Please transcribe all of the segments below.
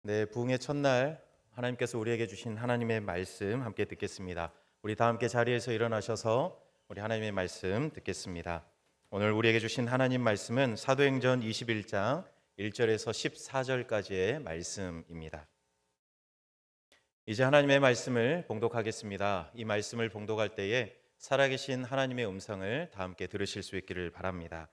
네, 부흥의 첫날 하나님께서 우리에게 주신 하나님의 말씀 함께 듣겠습니다. 우리 다 함께 자리에서 일어나셔서 우리 하나님의 말씀 듣겠습니다. 오늘 우리에게 주신 하나님 말씀은 사도행전 21장 1절에서 14절까지의 말씀입니다. 이제 하나님의 말씀을 봉독하겠습니다. 이 말씀을 봉독할 때에 살아계신 하나님의 음성을 다 함께 들으실 수 있기를 바랍니다.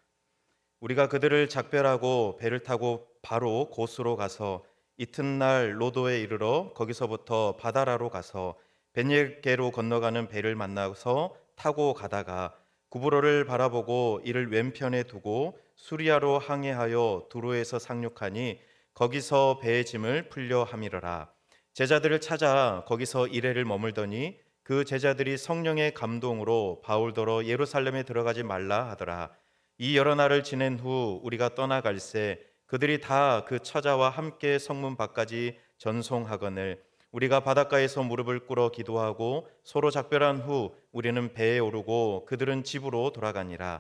우리가 그들을 작별하고 배를 타고 바로 고스로 가서 이튿날 로도에 이르러 거기서부터 바다라로 가서 벳예게로 건너가는 배를 만나서 타고 가다가 구브로를 바라보고 이를 왼편에 두고 수리아로 항해하여 두로에서 상륙하니 거기서 배의 짐을 풀려 함이러라. 제자들을 찾아 거기서 이레를 머물더니 그 제자들이 성령의 감동으로 바울더러 예루살렘에 들어가지 말라 하더라. 이 여러 날을 지낸 후 우리가 떠나갈새 그들이 다 그 처자와 함께 성문 밖까지 전송하거늘 우리가 바닷가에서 무릎을 꿇어 기도하고 서로 작별한 후 우리는 배에 오르고 그들은 집으로 돌아가니라.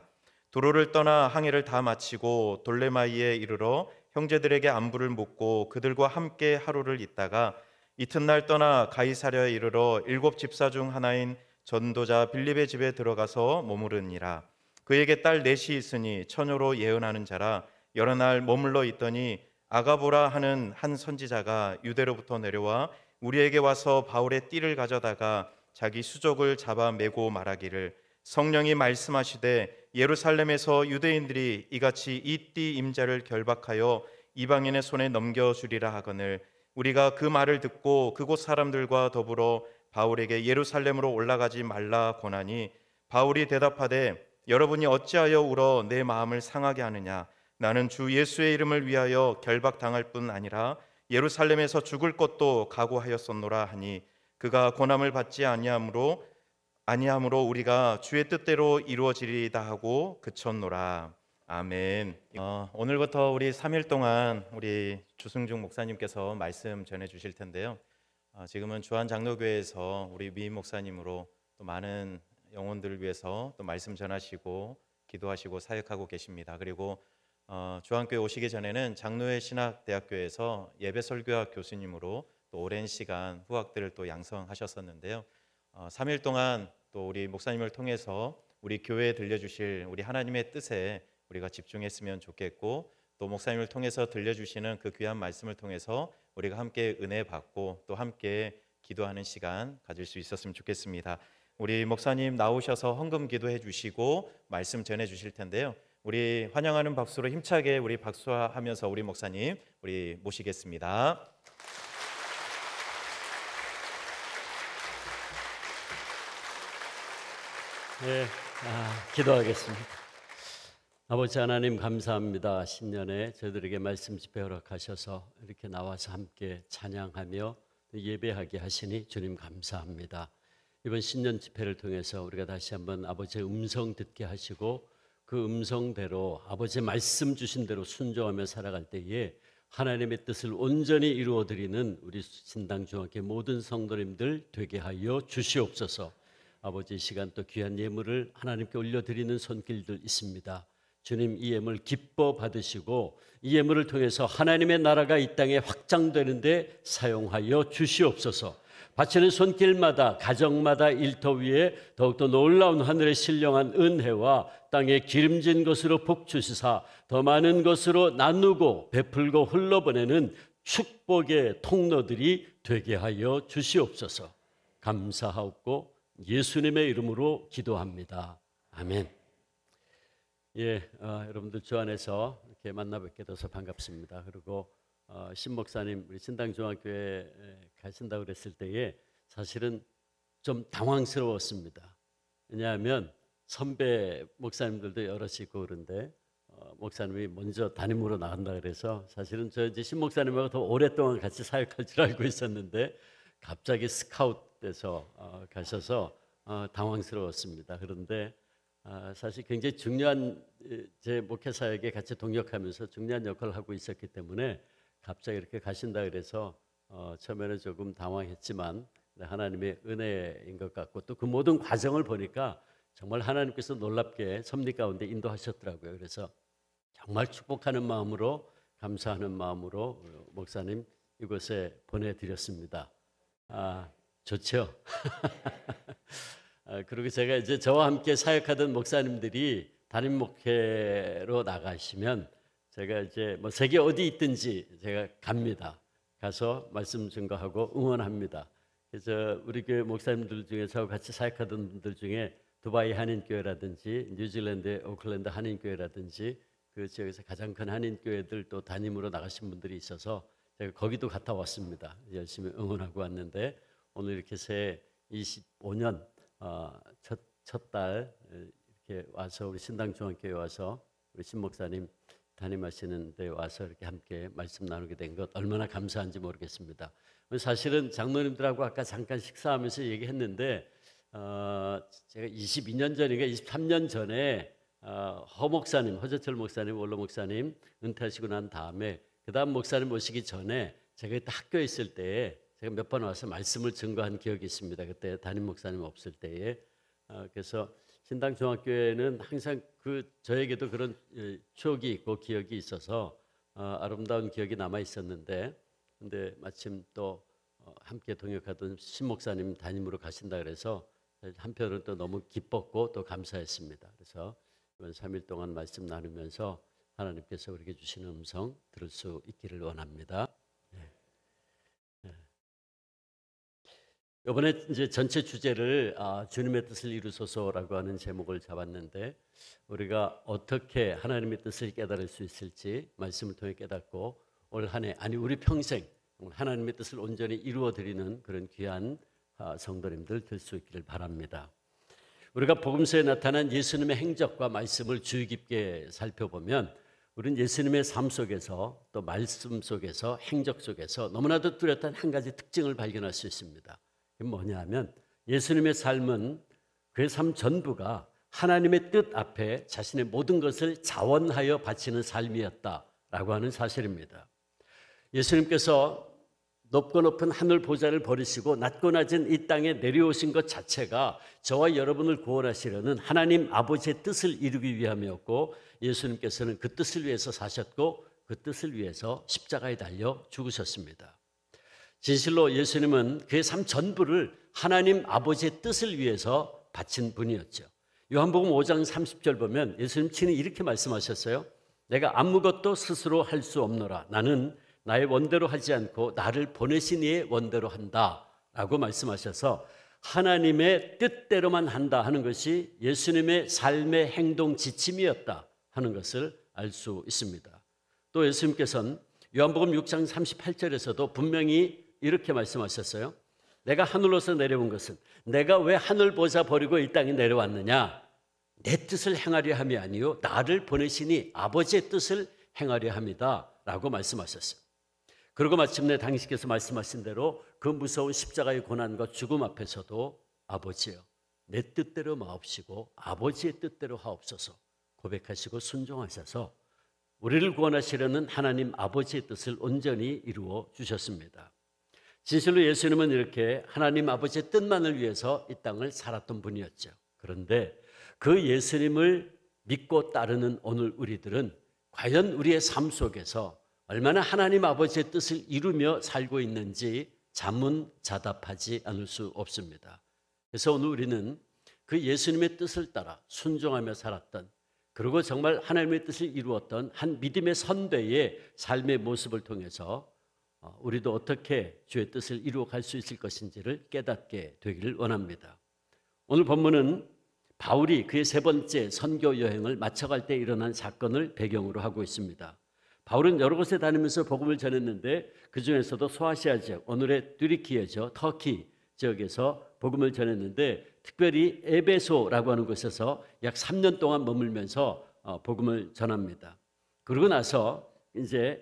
두로를 떠나 항해를 다 마치고 돌레마이에 이르러 형제들에게 안부를 묻고 그들과 함께 하루를 있다가 이튿날 떠나 가이사랴에 이르러 7 집사 중 하나인 전도자 빌립의 집에 들어가서 머무르니라. 그에게 딸 넷이 있으니 처녀로 예언하는 자라. 여러 날 머물러 있더니 아가보라 하는 한 선지자가 유대로부터 내려와 우리에게 와서 바울의 띠를 가져다가 자기 수족을 잡아 매고 말하기를 성령이 말씀하시되 예루살렘에서 유대인들이 이같이 이 띠 임자를 결박하여 이방인의 손에 넘겨주리라 하거늘 우리가 그 말을 듣고 그곳 사람들과 더불어 바울에게 예루살렘으로 올라가지 말라 권하니 바울이 대답하되 여러분이 어찌하여 울어 내 마음을 상하게 하느냐. 나는 주 예수의 이름을 위하여 결박당할 뿐 아니라 예루살렘에서 죽을 것도 각오하였었노라 하니 그가 고난을 받지 아니함으로 우리가 주의 뜻대로 이루어지리이다 하고 그쳤노라. 아멘. 오늘부터 우리 3일 동안 우리 주승중 목사님께서 말씀 전해 주실 텐데요. 지금은 주한장로교회에서 우리 미임 목사님으로 또 많은 영혼들을 위해서 또 말씀 전하시고 기도하시고 사역하고 계십니다. 그리고 주한교회 오시기 전에는 장로회 신학대학교에서 예배 설교학 교수님으로 또 오랜 시간 후학들을 또 양성하셨었는데요. 3일 동안 또 우리 목사님을 통해서 우리 교회에 들려주실 우리 하나님의 뜻에 우리가 집중했으면 좋겠고 또 목사님을 통해서 들려주시는 그 귀한 말씀을 통해서 우리가 함께 은혜 받고 또 함께 기도하는 시간 가질 수 있었으면 좋겠습니다. 우리 목사님 나오셔서 헌금 기도해 주시고 말씀 전해 주실 텐데요. 우리 환영하는 박수로 힘차게 우리 박수하면서 우리 목사님 우리 모시겠습니다. 네, 기도하겠습니다. 아버지 하나님 감사합니다. 신년에 저희들에게 말씀 집회 허락하셔서 이렇게 나와서 함께 찬양하며 예배하게 하시니 주님 감사합니다. 이번 신년 집회를 통해서 우리가 다시 한번 아버지의 음성 듣게 하시고 그 음성대로 아버지의 말씀 주신 대로 순종하며 살아갈 때에 하나님의 뜻을 온전히 이루어드리는 우리 신당중학교 모든 성도님들 되게 하여 주시옵소서. 아버지 이 시간 또 귀한 예물을 하나님께 올려드리는 손길들 있습니다. 주님 이 예물 기뻐 받으시고 이 예물을 통해서 하나님의 나라가 이 땅에 확장되는데 사용하여 주시옵소서. 바치는 손길마다 가정마다 일터 위에 더욱더 놀라운 하늘의 신령한 은혜와 땅에 기름진 것으로 복 주시사 더 많은 것으로 나누고 베풀고 흘러보내는 축복의 통로들이 되게 하여 주시옵소서. 감사하옵고 예수님의 이름으로 기도합니다. 아멘. 여러분들 주 안에서 이렇게 만나 뵙게 돼서 반갑습니다. 그리고 신 목사님 우리 신당중학교에 가신다고 그랬을 때에 사실은 좀 당황스러웠습니다. 왜냐하면 선배 목사님들도 여럿이 있고 그런데 목사님이 먼저 담임으로 나간다 그래서 사실은 저 이제 신 목사님하고 더 오랫동안 같이 사역할 줄 알고 있었는데 갑자기 스카웃돼서 가셔서 당황스러웠습니다. 그런데 사실 굉장히 중요한 제 목회 사역에 같이 동역하면서 중요한 역할을 하고 있었기 때문에 갑자기 이렇게 가신다 그래서 처음에는 조금 당황했지만 하나님의 은혜인 것 같고 또 그 모든 과정을 보니까 정말 하나님께서 놀랍게 섭리 가운데 인도하셨더라고요. 그래서 정말 축복하는 마음으로 감사하는 마음으로 목사님 이곳에 보내드렸습니다. 좋죠? 그리고 제가 이제 저와 함께 사역하던 목사님들이 담임 목회로 나가시면 제가 이제 뭐 세계 어디 있든지 제가 갑니다. 가서 말씀 증거하고 응원합니다. 그래서 우리 교회 목사님들 중에 저와 같이 사역하던 분들 중에 두바이 한인교회라든지 뉴질랜드 오클랜드 한인교회라든지 그 지역에서 가장 큰 한인교회들 또 담임으로 나가신 분들이 있어서 제가 거기도 갔다 왔습니다. 열심히 응원하고 왔는데 오늘 이렇게 새 25년 첫 달 이렇게 와서 우리 신당중앙교회 와서 우리 신 목사님 담임하시는 데 와서 이렇게 함께 말씀 나누게 된 것 얼마나 감사한지 모르겠습니다. 사실은 장로님들하고 아까 잠깐 식사하면서 얘기했는데 제가 22년 전인가 23년 전에 허 목사님, 허재철 목사님, 원로 목사님 은퇴하시고 난 다음에 그 다음 목사님 모시기 전에 제가 그때 학교에 있을 때에 제가 몇 번 와서 말씀을 증거한 기억이 있습니다. 그때 담임 목사님 없을 때에 그래서 신당중앙교회는 항상 저에게도 그런 추억이 있고 기억이 있어서 아름다운 기억이 남아 있었는데 근데 마침 또 함께 동역하던 신 목사님 담임으로 가신다 그래서 한편으로는 또 너무 기뻤고 또 감사했습니다. 그래서 이번 3일 동안 말씀 나누면서 하나님께서 우리에게 주시는 음성 들을 수 있기를 원합니다. 이번에 이제 전체 주제를 주님의 뜻을 이루소서라고 하는 제목을 잡았는데 우리가 어떻게 하나님의 뜻을 깨달을 수 있을지 말씀을 통해 깨닫고 올 한 해 아니 우리 평생 하나님의 뜻을 온전히 이루어 드리는 그런 귀한 성도님들 될 수 있기를 바랍니다. 우리가 복음서에 나타난 예수님의 행적과 말씀을 주의 깊게 살펴보면 우리는 예수님의 삶 속에서 또 말씀 속에서 행적 속에서 너무나도 뚜렷한 한 가지 특징을 발견할 수 있습니다. 그게 뭐냐 하면 예수님의 삶은 그의 삶 전부가 하나님의 뜻 앞에 자신의 모든 것을 자원하여 바치는 삶이었다라고 하는 사실입니다. 예수님께서 높고 높은 하늘 보좌를 버리시고 낮고 낮은 이 땅에 내려오신 것 자체가 저와 여러분을 구원하시려는 하나님 아버지의 뜻을 이루기 위함이었고 예수님께서는 그 뜻을 위해서 사셨고 그 뜻을 위해서 십자가에 달려 죽으셨습니다. 진실로 예수님은 그의 삶 전부를 하나님 아버지의 뜻을 위해서 바친 분이었죠. 요한복음 5장 30절 보면 예수님 친히 이렇게 말씀하셨어요. 내가 아무것도 스스로 할 수 없노라. 나는 나의 원대로 하지 않고 나를 보내신 이의 원대로 한다 라고 말씀하셔서 하나님의 뜻대로만 한다 하는 것이 예수님의 삶의 행동 지침이었다 하는 것을 알 수 있습니다. 또 예수님께서는 요한복음 6장 38절에서도 분명히 이렇게 말씀하셨어요. 내가 하늘로서 내려온 것은 내가 왜 하늘 보좌 버리고 이 땅에 내려왔느냐? 내 뜻을 행하려 함이 아니요 나를 보내시니 아버지의 뜻을 행하려 함이다 라고 말씀하셨어요. 그리고 마침내 당신께서 말씀하신 대로 그 무서운 십자가의 고난과 죽음 앞에서도 아버지여 내 뜻대로 마옵시고 아버지의 뜻대로 하옵소서 고백하시고 순종하셔서 우리를 구원하시려는 하나님 아버지의 뜻을 온전히 이루어 주셨습니다. 진실로 예수님은 이렇게 하나님 아버지의 뜻만을 위해서 이 땅을 살았던 분이었죠. 그런데 그 예수님을 믿고 따르는 오늘 우리들은 과연 우리의 삶 속에서 얼마나 하나님 아버지의 뜻을 이루며 살고 있는지 자문자답하지 않을 수 없습니다. 그래서 오늘 우리는 그 예수님의 뜻을 따라 순종하며 살았던 그리고 정말 하나님의 뜻을 이루었던 한 믿음의 선배의 삶의 모습을 통해서 우리도 어떻게 주의 뜻을 이루어 갈 수 있을 것인지를 깨닫게 되기를 원합니다. 오늘 본문은 바울이 그의 세 번째 선교 여행을 마쳐갈 때 일어난 사건을 배경으로 하고 있습니다. 바울은 여러 곳에 다니면서 복음을 전했는데 그 중에서도 소아시아 지역, 오늘의 뚜르키예죠. 터키 지역에서 복음을 전했는데 특별히 에베소라고 하는 곳에서 약 3년 동안 머물면서 복음을 전합니다. 그러고 나서 이제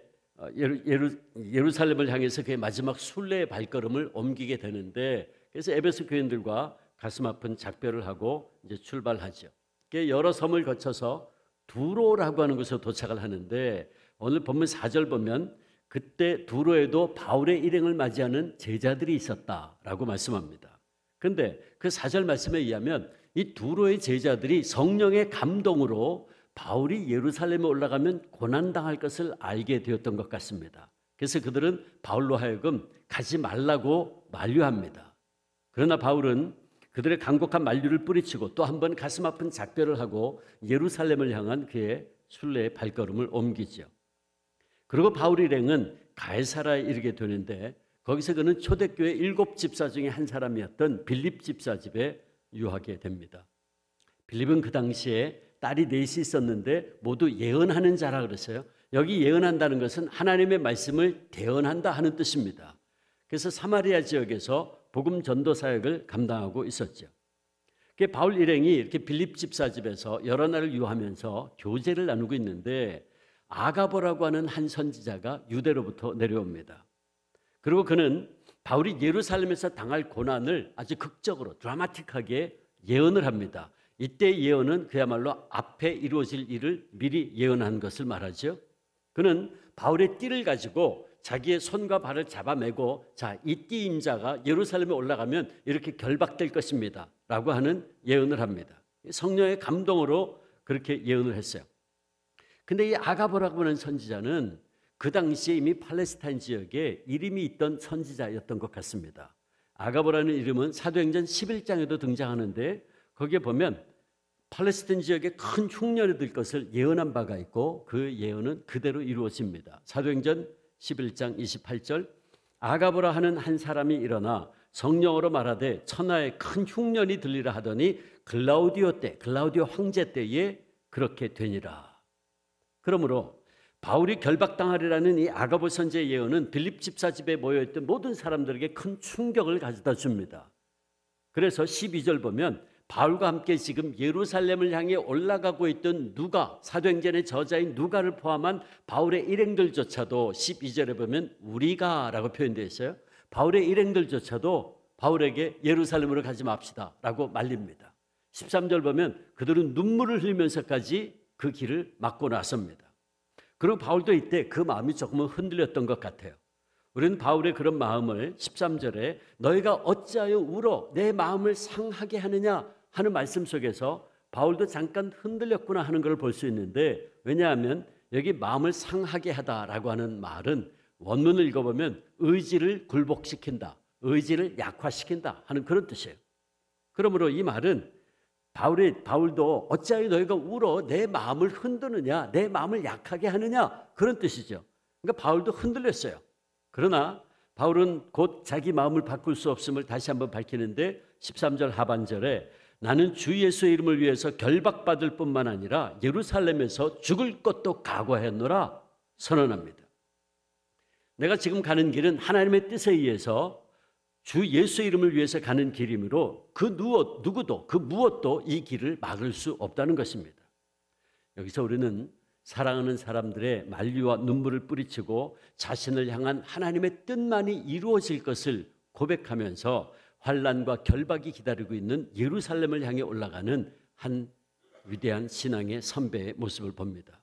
예루살렘을 향해서 그의 마지막 순례의 발걸음을 옮기게 되는데 그래서 에베소 교인들과 가슴 아픈 작별을 하고 이제 출발하죠. 여러 섬을 거쳐서 두로라고 하는 곳에 도착을 하는데 오늘 본문 4절 보면 그때 두로에도 바울의 일행을 맞이하는 제자들이 있었다라고 말씀합니다. 그런데 그 4절 말씀에 의하면 이 두로의 제자들이 성령의 감동으로 바울이 예루살렘에 올라가면 고난당할 것을 알게 되었던 것 같습니다. 그래서 그들은 바울로 하여금 가지 말라고 만류합니다. 그러나 바울은 그들의 간곡한 만류를 뿌리치고 또 한 번 가슴 아픈 작별을 하고 예루살렘을 향한 그의 순례의 발걸음을 옮기죠. 그리고 바울 일행은 가이사라에 이르게 되는데 거기서 그는 초대교회 7 집사 중에 한 사람이었던 빌립 집사 집에 유하게 됩니다. 빌립은 그 당시에 딸이 넷이 있었는데 모두 예언하는 자라 그랬어요. 여기 예언한다는 것은 하나님의 말씀을 대언한다 하는 뜻입니다. 그래서 사마리아 지역에서 복음 전도 사역을 감당하고 있었죠. 바울 일행이 이렇게 빌립 집사 집에서 여러 날을 유하면서 교제를 나누고 있는데 아가보라고 하는 한 선지자가 유대로부터 내려옵니다. 그리고 그는 바울이 예루살렘에서 당할 고난을 아주 극적으로 드라마틱하게 예언을 합니다. 이때 예언은 그야말로 앞에 이루어질 일을 미리 예언한 것을 말하죠. 그는 바울의 띠를 가지고 자기의 손과 발을 잡아매고 자, 이 띠 임자가 예루살렘에 올라가면 이렇게 결박될 것입니다 라고 하는 예언을 합니다. 성령의 감동으로 그렇게 예언을 했어요. 근데 이 아가보라고 하는 선지자는 그 당시에 이미 팔레스타인 지역에 이름이 있던 선지자였던 것 같습니다. 아가보라는 이름은 사도행전 11장에도 등장하는데 거기에 보면 팔레스타인 지역에 큰 흉년이 들 것을 예언한 바가 있고 그 예언은 그대로 이루어집니다. 사도행전 11장 28절 아가보라 하는 한 사람이 일어나 성령으로 말하되 천하에 큰 흉년이 들리라 하더니 글라우디오 황제 때에 그렇게 되니라. 그러므로 바울이 결박당하리라는 이 아가보 선지의 예언은 빌립 집사 집에 모여있던 모든 사람들에게 큰 충격을 가져다 줍니다. 그래서 12절 보면 바울과 함께 지금 예루살렘을 향해 올라가고 있던 누가, 사도행전의 저자인 누가를 포함한 바울의 일행들조차도 12절에 보면 우리가 라고 표현되어 있어요. 바울의 일행들조차도 바울에게 예루살렘으로 가지 맙시다 라고 말립니다. 13절 보면 그들은 눈물을 흘리면서까지 그 길을 막고 나섭니다. 그리고 바울도 이때 그 마음이 조금은 흔들렸던 것 같아요. 우리는 바울의 그런 마음을 13절에 너희가 어찌하여 울어 내 마음을 상하게 하느냐 하는 말씀 속에서 바울도 잠깐 흔들렸구나 하는 걸 볼 수 있는데, 왜냐하면 여기 마음을 상하게 하다라고 하는 말은 원문을 읽어보면 의지를 굴복시킨다, 의지를 약화시킨다 하는 그런 뜻이에요. 그러므로 이 말은 바울도 어찌하여 너희가 울어 내 마음을 흔드느냐, 내 마음을 약하게 하느냐 그런 뜻이죠. 그러니까 바울도 흔들렸어요. 그러나 바울은 곧 자기 마음을 바꿀 수 없음을 다시 한번 밝히는데 13절 하반절에 나는 주 예수의 이름을 위해서 결박받을 뿐만 아니라 예루살렘에서 죽을 것도 각오했노라 선언합니다. 내가 지금 가는 길은 하나님의 뜻에 의해서 주 예수의 이름을 위해서 가는 길이므로 그 누구도 그 무엇도 이 길을 막을 수 없다는 것입니다. 여기서 우리는 사랑하는 사람들의 만류와 눈물을 뿌리치고 자신을 향한 하나님의 뜻만이 이루어질 것을 고백하면서 환난과 결박이 기다리고 있는 예루살렘을 향해 올라가는 한 위대한 신앙의 선배의 모습을 봅니다.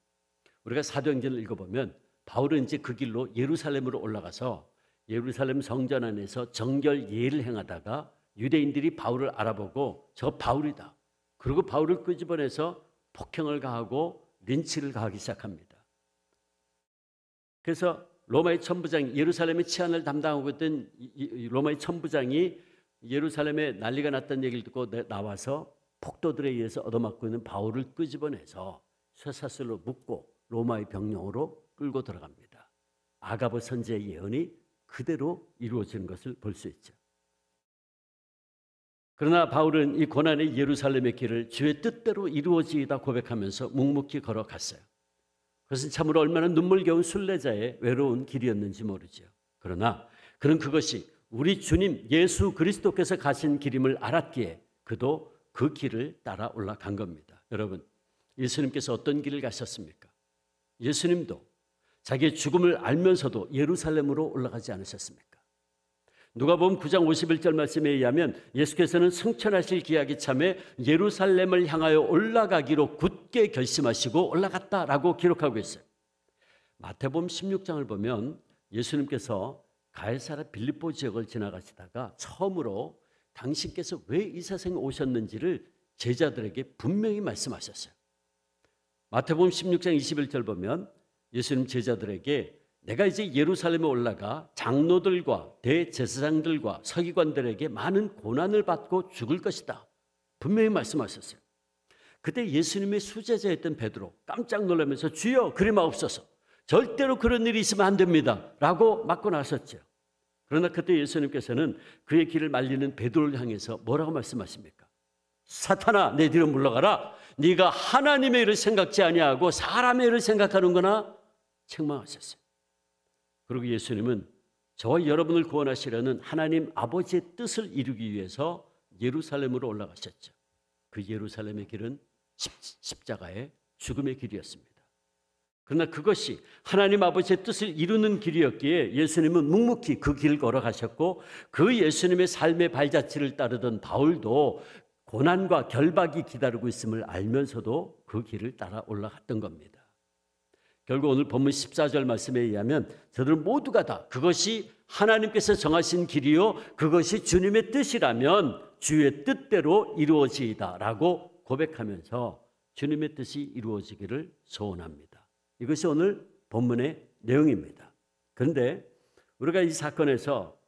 우리가 사도행전을 읽어보면 바울은 이제 그 길로 예루살렘으로 올라가서 예루살렘 성전 안에서 정결 예를 행하다가 유대인들이 바울을 알아보고 저 바울이다. 그리고 바울을 끄집어내서 폭행을 가하고 린치를 가하기 시작합니다. 그래서 로마의 천부장, 예루살렘의 치안을 담당하고 있던 로마의 천부장이 예루살렘에 난리가 났다는 얘기를 듣고 나와서 폭도들에 의해서 얻어맞고 있는 바울을 끄집어내서 쇠사슬로 묶고 로마의 병영으로 끌고 들어갑니다. 아가보 선지의 예언이 그대로 이루어지는 것을 볼 수 있죠. 그러나 바울은 이 고난의 예루살렘의 길을 주의 뜻대로 이루어지이다 고백하면서 묵묵히 걸어갔어요. 그것은 참으로 얼마나 눈물겨운 순례자의 외로운 길이었는지 모르죠. 그러나 그는 그것이 우리 주님 예수 그리스도께서 가신 길임을 알았기에 그도 그 길을 따라 올라간 겁니다. 여러분, 예수님께서 어떤 길을 가셨습니까? 예수님도 자기의 죽음을 알면서도 예루살렘으로 올라가지 않으셨습니까? 누가복음 9장 51절 말씀에 의하면 예수께서는 승천하실 기약이 참에 예루살렘을 향하여 올라가기로 굳게 결심하시고 올라갔다라고 기록하고 있어요. 마태복음 16장을 보면 예수님께서 가이사랴 빌립보 지역을 지나가시다가 처음으로 당신께서 왜 이 세상에 오셨는지를 제자들에게 분명히 말씀하셨어요. 마태복음 16장 21절 보면 예수님 제자들에게 내가 이제 예루살렘에 올라가 장로들과 대제사장들과 서기관들에게 많은 고난을 받고 죽을 것이다. 분명히 말씀하셨어요. 그때 예수님의 수제자였던 베드로 깜짝 놀라면서 주여 그리 마옵소서. 절대로 그런 일이 있으면 안 됩니다. 라고 맞고 나섰죠. 그러나 그때 예수님께서는 그의 길을 말리는 베드로를 향해서 뭐라고 말씀하십니까? 사탄아 내 뒤로 물러가라. 네가 하나님의 일을 생각지 아니하고 사람의 일을 생각하는구나. 책망하셨어요. 그리고 예수님은 저와 여러분을 구원하시려는 하나님 아버지의 뜻을 이루기 위해서 예루살렘으로 올라가셨죠. 그 예루살렘의 길은 십자가의 죽음의 길이었습니다. 그러나 그것이 하나님 아버지의 뜻을 이루는 길이었기에 예수님은 묵묵히 그 길을 걸어가셨고 그 예수님의 삶의 발자취를 따르던 바울도 고난과 결박이 기다리고 있음을 알면서도 그 길을 따라 올라갔던 겁니다. 결국 오늘 본문 14절 말씀에 의하면 저들은 모두가 다 그것이 하나님께서 정하신 길이요 그것이 주님의 뜻이라면 주의 뜻대로 이루어지이다 라고 고백하면서 주님의 뜻이 이루어지기를 소원합니다. 이것이 오늘 본문의 내용입니다. 그런데 우리가 이 사건에서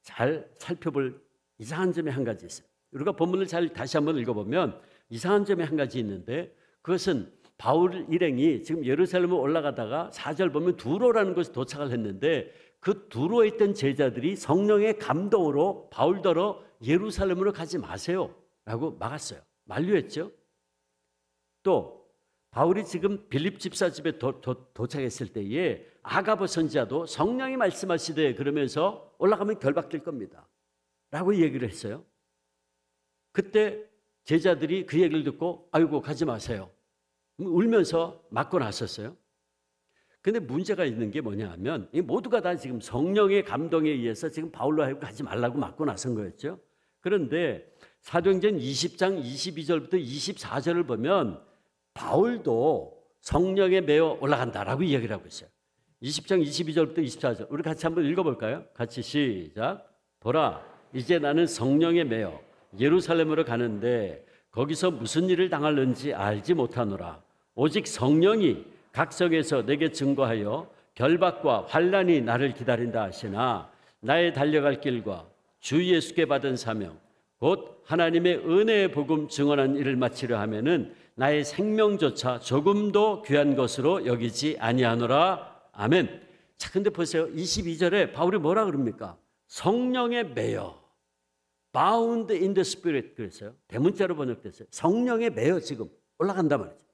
잘 살펴볼 이상한 점이 한 가지 있어요. 우리가 본문을 잘 다시 한번 읽어보면 이상한 점이 한 가지 있는데 그것은 바울 일행이 지금 예루살렘에 올라가다가 4절 보면 두로라는 곳에 도착을 했는데 그 두로에 있던 제자들이 성령의 감동으로 바울더러 예루살렘으로 가지 마세요 라고 막았어요. 만류했죠. 또 바울이 지금 빌립 집사 집에 도착했을 때에 아가보 선지자도 성령이 말씀하시되 그러면서 올라가면 결박될 겁니다 라고 얘기를 했어요. 그때 제자들이 그 얘기를 듣고 아이고 가지 마세요 울면서 맞고 나섰어요. 근데 문제가 있는 게 뭐냐 하면 모두가 다 지금 성령의 감동에 의해서 지금 바울로 하여금 가지 말라고 맞고 나선 거였죠. 그런데 사도행전 20장 22절부터 24절을 보면 바울도 성령에 매어 올라간다라고 이야기를 하고 있어요. 20장 22절부터 24절 우리 같이 한번 읽어볼까요? 같이 시작. 보라 이제 나는 성령에 매어 예루살렘으로 가는데 거기서 무슨 일을 당할는지 알지 못하노라. 오직 성령이 각 성에서 내게 증거하여 결박과 환난이 나를 기다린다 하시나 나의 달려갈 길과 주 예수께 받은 사명 곧 하나님의 은혜의 복음 증언한 일을 마치려 하면은 나의 생명조차 조금도 귀한 것으로 여기지 아니하노라. 아멘. 자, 근데 보세요. 22절에 바울이 뭐라 그럽니까? 성령에 매여 bound in the spirit 그랬어요. 대문자로 번역됐어요. 성령에 매여 지금 올라간단 말이죠.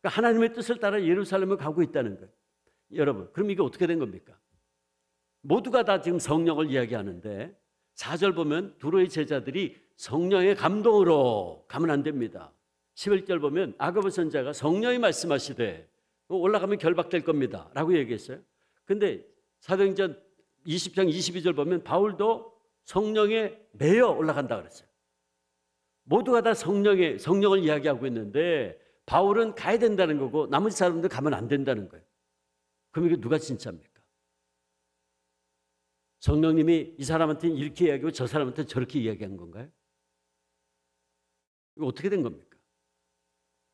그러니까 하나님의 뜻을 따라 예루살렘을 가고 있다는 거예요. 여러분, 그럼 이게 어떻게 된 겁니까? 모두가 다 지금 성령을 이야기하는데 4절 보면 두로의 제자들이 성령의 감동으로 가면 안 됩니다. 11절 보면 아가보 선지자가 성령이 말씀하시되 올라가면 결박될 겁니다 라고 얘기했어요. 근데 사도행전 20장 22절 보면 바울도 성령에 매여 올라간다 그랬어요. 모두가 다 성령을 이야기하고 있는데 바울은 가야 된다는 거고 나머지 사람들 가면 안 된다는 거예요. 그럼 이게 누가 진짜입니까? 성령님이 이 사람한테는 이렇게 이야기하고 저 사람한테는 저렇게 이야기한 건가요? 이거 어떻게 된 겁니까?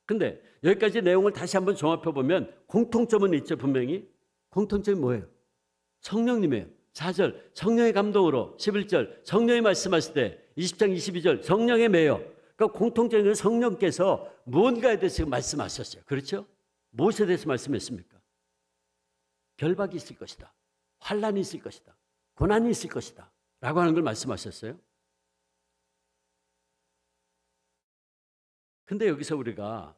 근데 여기까지 내용을 다시 한번 종합해 보면 공통점은 있죠. 분명히 공통점이 뭐예요? 성령님이에요. 4절 성령의 감동으로 11절 성령이 말씀하실 때 20장 22절 성령에 매여 그러니까 공통적인 성령께서 무언가에 대해서 말씀하셨어요. 그렇죠? 무엇에 대해서 말씀했습니까? 결박이 있을 것이다. 환난이 있을 것이다. 고난이 있을 것이다 라고 하는 걸 말씀하셨어요. 근데 여기서 우리가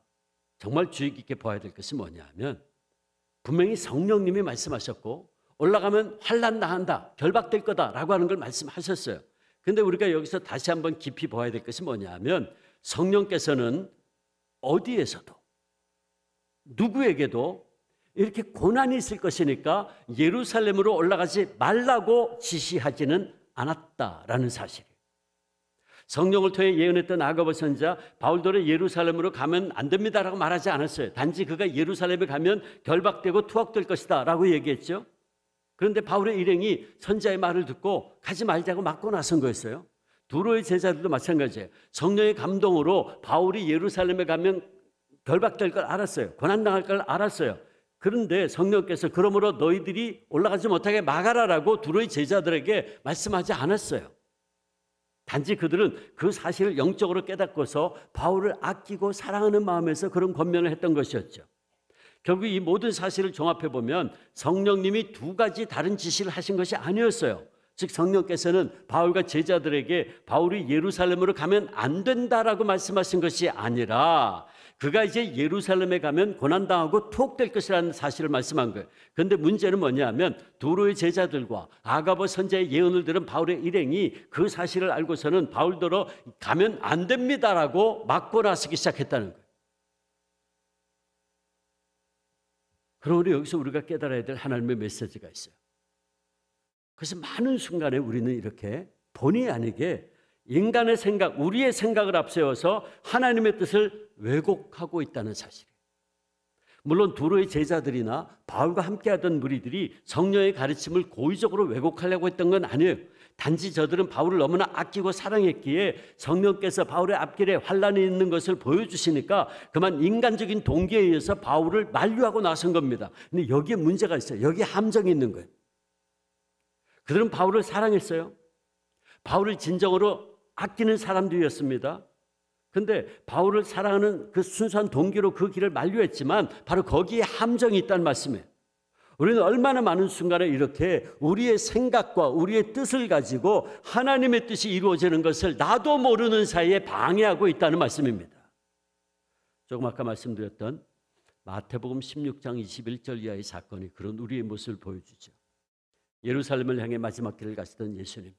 정말 주의 깊게 봐야 될 것이 뭐냐 하면 분명히 성령님이 말씀하셨고 올라가면 환난 당한다, 결박될 거다라고 하는 걸 말씀하셨어요. 그런데 우리가 여기서 다시 한번 깊이 봐야 될 것이 뭐냐 하면 성령께서는 어디에서도 누구에게도 이렇게 고난이 있을 것이니까 예루살렘으로 올라가지 말라고 지시하지는 않았다라는 사실이에요. 성령을 통해 예언했던 아가보 선지자 바울도 예루살렘으로 가면 안 됩니다라고 말하지 않았어요. 단지 그가 예루살렘에 가면 결박되고 투옥될 것이다 라고 얘기했죠. 그런데 바울의 일행이 선지자의 말을 듣고 가지 말자고 막고 나선 거였어요. 두로의 제자들도 마찬가지예요. 성령의 감동으로 바울이 예루살렘에 가면 결박될 걸 알았어요. 고난당할 걸 알았어요. 그런데 성령께서 그러므로 너희들이 올라가지 못하게 막아라라고 두로의 제자들에게 말씀하지 않았어요. 단지 그들은 그 사실을 영적으로 깨닫고서 바울을 아끼고 사랑하는 마음에서 그런 권면을 했던 것이었죠. 결국 이 모든 사실을 종합해 보면 성령님이 두 가지 다른 지시를 하신 것이 아니었어요. 즉 성령께서는 바울과 제자들에게 바울이 예루살렘으로 가면 안 된다라고 말씀하신 것이 아니라 그가 이제 예루살렘에 가면 고난당하고 투옥될 것이라는 사실을 말씀한 거예요. 그런데 문제는 뭐냐면 두로의 제자들과 아가보 선지자의 예언을 들은 바울의 일행이 그 사실을 알고서는 바울더러 가면 안 됩니다라고 막고 나서기 시작했다는 거예요. 그러므로 여기서 우리가 깨달아야 될 하나님의 메시지가 있어요. 그래서 많은 순간에 우리는 이렇게 본의 아니게 인간의 생각, 우리의 생각을 앞세워서 하나님의 뜻을 왜곡하고 있다는 사실이에요. 물론 두로의 제자들이나 바울과 함께하던 무리들이 성령의 가르침을 고의적으로 왜곡하려고 했던 건 아니에요. 단지 저들은 바울을 너무나 아끼고 사랑했기에 성령께서 바울의 앞길에 환란이 있는 것을 보여주시니까 그만 인간적인 동기에 의해서 바울을 만류하고 나선 겁니다. 근데 여기에 문제가 있어요. 여기에 함정이 있는 거예요. 그들은 바울을 사랑했어요. 바울을 진정으로 아끼는 사람들이었습니다. 그런데 바울을 사랑하는 그 순수한 동기로 그 길을 만류했지만 바로 거기에 함정이 있다는 말씀이에요. 우리는 얼마나 많은 순간에 이렇게 우리의 생각과 우리의 뜻을 가지고 하나님의 뜻이 이루어지는 것을 나도 모르는 사이에 방해하고 있다는 말씀입니다. 조금 아까 말씀드렸던 마태복음 16장 21절 이하의 사건이 그런 우리의 모습을 보여주죠. 예루살렘을 향해 마지막 길을 가시던 예수님,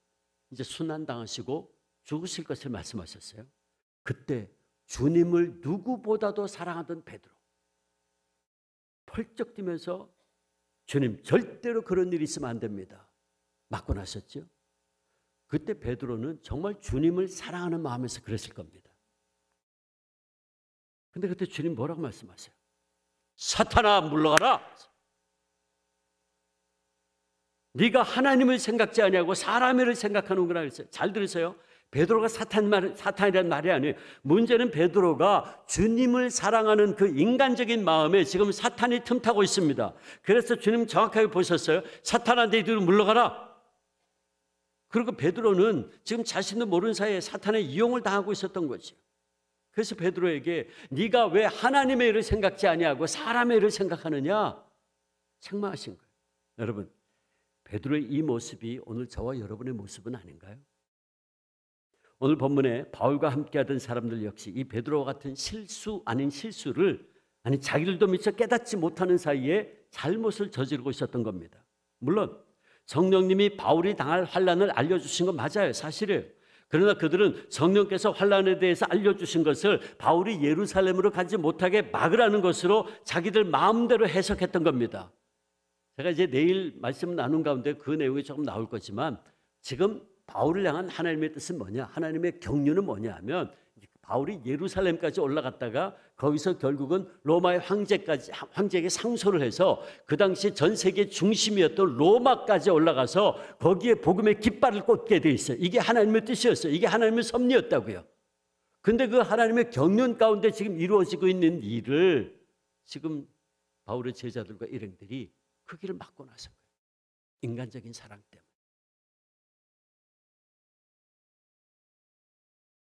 이제 순환당하시고 죽으실 것을 말씀하셨어요. 그때 주님을 누구보다도 사랑하던 베드로 펄쩍 뛰면서 주님 절대로 그런 일이 있으면 안 됩니다 맞고 나셨죠. 그때 베드로는 정말 주님을 사랑하는 마음에서 그랬을 겁니다. 근데 그때 주님 뭐라고 말씀하세요? 사탄아 물러가라. 네가 하나님을 생각지 아니하고 사람의 일을 생각하는구나 그랬어요. 잘 들으세요. 베드로가 사탄이라는 말이 아니에요. 문제는 베드로가 주님을 사랑하는 그 인간적인 마음에 지금 사탄이 틈타고 있습니다. 그래서 주님 정확하게 보셨어요. 사탄아 너희들 물러가라. 그리고 베드로는 지금 자신도 모르는 사이에 사탄의 이용을 당하고 있었던 거죠. 그래서 베드로에게 네가 왜 하나님의 일을 생각지 아니하고 사람의 일을 생각하느냐 책망하신 거예요. 여러분, 베드로의 이 모습이 오늘 저와 여러분의 모습은 아닌가요? 오늘 본문에 바울과 함께하던 사람들 역시 이 베드로와 같은 실수 아닌 실수를 자기들도 미처 깨닫지 못하는 사이에 잘못을 저지르고 있었던 겁니다. 물론 성령님이 바울이 당할 환난을 알려주신 건 맞아요. 사실이에요. 그러나 그들은 성령께서 환난에 대해서 알려주신 것을 바울이 예루살렘으로 가지 못하게 막으라는 것으로 자기들 마음대로 해석했던 겁니다. 제가 이제 내일 말씀 나눈 가운데 그 내용이 조금 나올 거지만 지금 바울을 향한 하나님의 뜻은 뭐냐? 하나님의 경륜은 뭐냐 하면 바울이 예루살렘까지 올라갔다가 거기서 결국은 로마의 황제에게 상소를 해서 그 당시 전 세계 중심이었던 로마까지 올라가서 거기에 복음의 깃발을 꽂게 돼 있어요. 이게 하나님의 뜻이었어요. 이게 하나님의 섭리였다고요. 근데 그 하나님의 경륜 가운데 지금 이루어지고 있는 일을 지금 바울의 제자들과 일행들이 그 길을 막고 나선 거예요. 인간적인 사랑 때문에.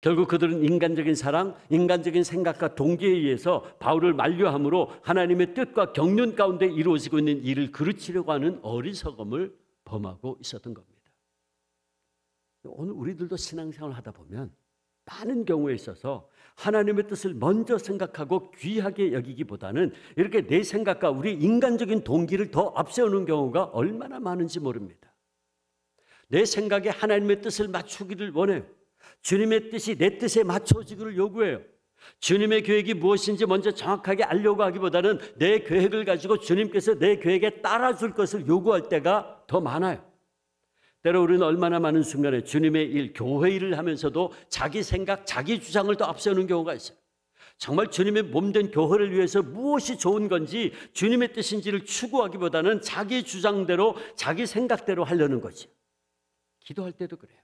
결국 그들은 인간적인 사랑, 인간적인 생각과 동기에 의해서 바울을 만류함으로 하나님의 뜻과 경륜 가운데 이루어지고 있는 일을 그르치려고 하는 어리석음을 범하고 있었던 겁니다. 오늘 우리들도 신앙생활을 하다 보면 많은 경우에 있어서 하나님의 뜻을 먼저 생각하고 귀하게 여기기보다는 이렇게 내 생각과 우리 인간적인 동기를 더 앞세우는 경우가 얼마나 많은지 모릅니다. 내 생각에 하나님의 뜻을 맞추기를 원해요. 주님의 뜻이 내 뜻에 맞춰지기를 요구해요. 주님의 계획이 무엇인지 먼저 정확하게 알려고 하기보다는 내 계획을 가지고 주님께서 내 계획에 따라줄 것을 요구할 때가 더 많아요. 때로 우리는 얼마나 많은 순간에 주님의 일, 교회 일을 하면서도 자기 생각, 자기 주장을 더 앞세우는 경우가 있어요. 정말 주님의 몸된 교회를 위해서 무엇이 좋은 건지 주님의 뜻인지를 추구하기보다는 자기 주장대로 자기 생각대로 하려는 거지. 기도할 때도 그래요.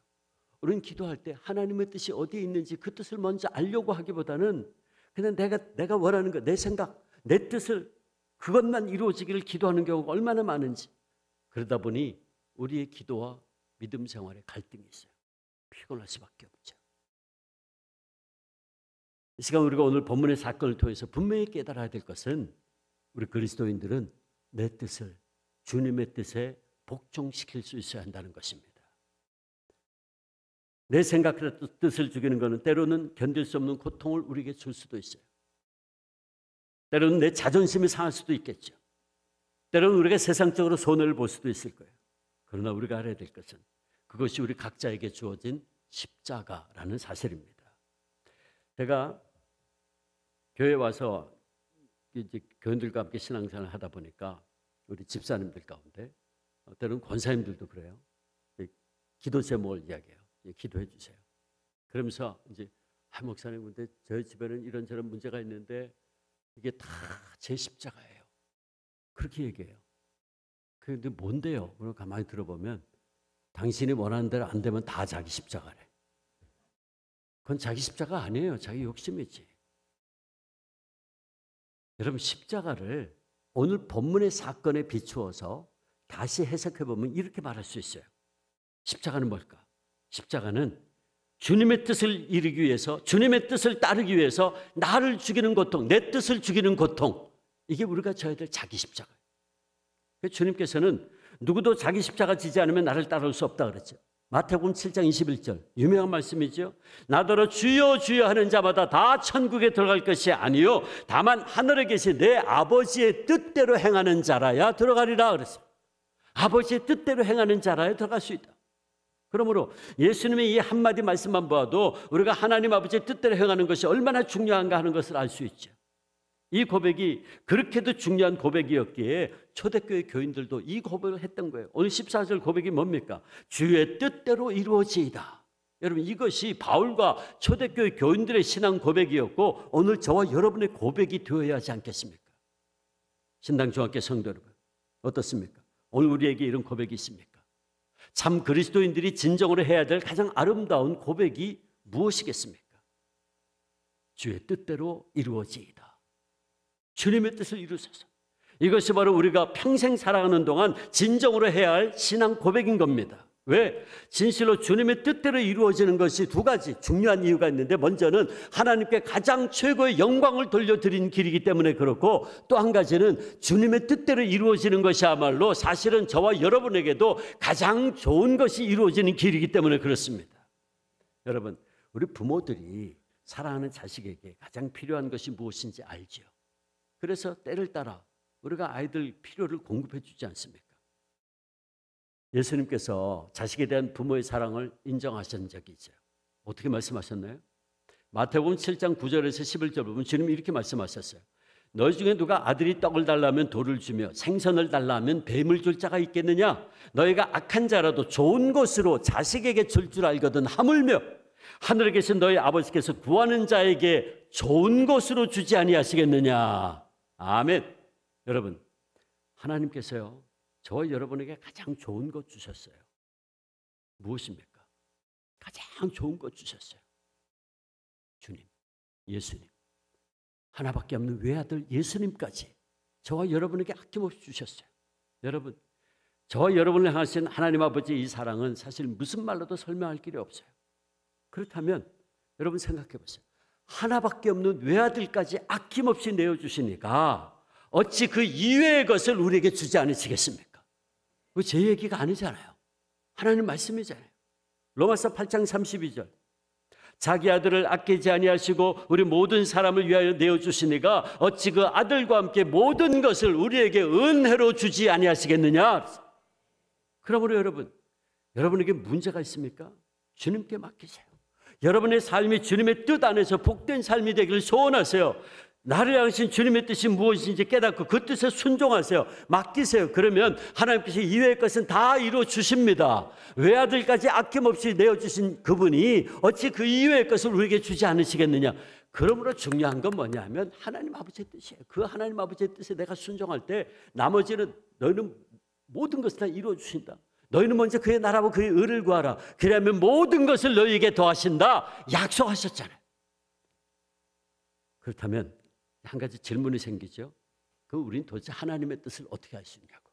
우리는 기도할 때 하나님의 뜻이 어디에 있는지 그 뜻을 먼저 알려고 하기보다는 그냥 내가 원하는 거, 내 생각, 내 뜻을 그것만 이루어지기를 기도하는 경우가 얼마나 많은지. 그러다 보니 우리의 기도와 믿음 생활에 갈등이 있어요. 피곤할 수밖에 없죠. 이 시간 우리가 오늘 본문의 사건을 통해서 분명히 깨달아야 될 것은 우리 그리스도인들은 내 뜻을 주님의 뜻에 복종시킬 수 있어야 한다는 것입니다. 내 생각과 뜻을 죽이는 것은 때로는 견딜 수 없는 고통을 우리에게 줄 수도 있어요. 때로는 내 자존심이 상할 수도 있겠죠. 때로는 우리가 세상적으로 손해를 볼 수도 있을 거예요. 그러나 우리가 알아야 될 것은 그것이 우리 각자에게 주어진 십자가라는 사실입니다. 제가 교회 와서 이제 교인들과 함께 신앙생활을 하다 보니까 우리 집사님들 가운데 때로는 권사님들도 그래요. 기도 제목을 이야기해요. 기도해 주세요. 그러면서 이제 목사님 근데 저희 집에는 이런저런 문제가 있는데 이게 다 제 십자가예요. 그렇게 얘기해요. 그런데 뭔데요? 그럼 가만히 들어보면 당신이 원하는 대로 안 되면 다 자기 십자가래. 그건 자기 십자가 아니에요. 자기 욕심이지. 여러분 십자가를 오늘 본문의 사건에 비추어서 다시 해석해 보면 이렇게 말할 수 있어요. 십자가는 뭘까? 십자가는 주님의 뜻을 이루기 위해서, 주님의 뜻을 따르기 위해서 나를 죽이는 고통, 내 뜻을 죽이는 고통, 이게 우리가 져야 될 자기 십자가예요. 주님께서는 누구도 자기 십자가 지지 않으면 나를 따라올 수 없다 그랬죠. 마태복음 7장 21절 유명한 말씀이죠. 나더러 주여 주여 하는 자마다 다 천국에 들어갈 것이 아니요 다만 하늘에 계신 내 아버지의 뜻대로 행하는 자라야 들어가리라 그랬어요. 아버지의 뜻대로 행하는 자라야 들어갈 수 있다. 그러므로 예수님의 이 한마디 말씀만 보아도 우리가 하나님 아버지의 뜻대로 행하는 것이 얼마나 중요한가 하는 것을 알 수 있죠. 이 고백이 그렇게도 중요한 고백이었기에 초대교회 교인들도 이 고백을 했던 거예요. 오늘 14절 고백이 뭡니까? 주의 뜻대로 이루어지이다. 여러분 이것이 바울과 초대교회 교인들의 신앙 고백이었고 오늘 저와 여러분의 고백이 되어야 하지 않겠습니까? 신당 중학교 성도 여러분 어떻습니까? 오늘 우리에게 이런 고백이 있습니까? 참 그리스도인들이 진정으로 해야 될 가장 아름다운 고백이 무엇이겠습니까? 주의 뜻대로 이루어지이다. 주님의 뜻을 이루소서. 이것이 바로 우리가 평생 살아가는 동안 진정으로 해야 할 신앙 고백인 겁니다. 왜? 진실로 주님의 뜻대로 이루어지는 것이 두 가지 중요한 이유가 있는데 먼저는 하나님께 가장 최고의 영광을 돌려드리는 길이기 때문에 그렇고 또 한 가지는 주님의 뜻대로 이루어지는 것이야말로 사실은 저와 여러분에게도 가장 좋은 것이 이루어지는 길이기 때문에 그렇습니다. 여러분 우리 부모들이 사랑하는 자식에게 가장 필요한 것이 무엇인지 알죠. 그래서 때를 따라 우리가 아이들 필요를 공급해 주지 않습니까? 예수님께서 자식에 대한 부모의 사랑을 인정하신 적이 있어요. 어떻게 말씀하셨나요? 마태복음 7장 9절에서 11절 보면 주님이 이렇게 말씀하셨어요. 너희 중에 누가 아들이 떡을 달라면 돌을 주며 생선을 달라면 뱀을 줄 자가 있겠느냐? 너희가 악한 자라도 좋은 것으로 자식에게 줄 줄 알거든 하물며 하늘에 계신 너희 아버지께서 구하는 자에게 좋은 것으로 주지 아니하시겠느냐? 아멘. 여러분 하나님께서요 저와 여러분에게 가장 좋은 것 주셨어요. 무엇입니까? 가장 좋은 것 주셨어요. 주님, 예수님. 하나밖에 없는 외아들 예수님까지 저와 여러분에게 아낌없이 주셨어요. 여러분, 저와 여러분을 향하신 하나님 아버지의 이 사랑은 사실 무슨 말로도 설명할 길이 없어요. 그렇다면 여러분 생각해 보세요. 하나밖에 없는 외아들까지 아낌없이 내어주시니까 어찌 그 이외의 것을 우리에게 주지 않으시겠습니까? 그거 제 얘기가 아니잖아요. 하나님 말씀이잖아요. 로마서 8장 32절 자기 아들을 아끼지 아니하시고 우리 모든 사람을 위하여 내어주시니가 어찌 그 아들과 함께 모든 것을 우리에게 은혜로 주지 아니하시겠느냐. 그러므로 여러분에게 문제가 있습니까? 주님께 맡기세요. 여러분의 삶이 주님의 뜻 안에서 복된 삶이 되기를 소원하세요. 나를 향하신 주님의 뜻이 무엇인지 깨닫고 그 뜻에 순종하세요. 맡기세요. 그러면 하나님께서 이외의 것은 다 이루어 주십니다. 외아들까지 아낌없이 내어주신 그분이 어찌 그 이외의 것을 우리에게 주지 않으시겠느냐. 그러므로 중요한 건 뭐냐면 하나님 아버지의 뜻이에요. 그 하나님 아버지의 뜻에 내가 순종할 때 나머지는 너희는 모든 것을 다 이루어 주신다. 너희는 먼저 그의 나라와 그의 의를 구하라. 그러면 모든 것을 너희에게 더하신다. 약속하셨잖아요. 그렇다면 한 가지 질문이 생기죠. 그럼 우리는 도대체 하나님의 뜻을 어떻게 알 수 있냐고.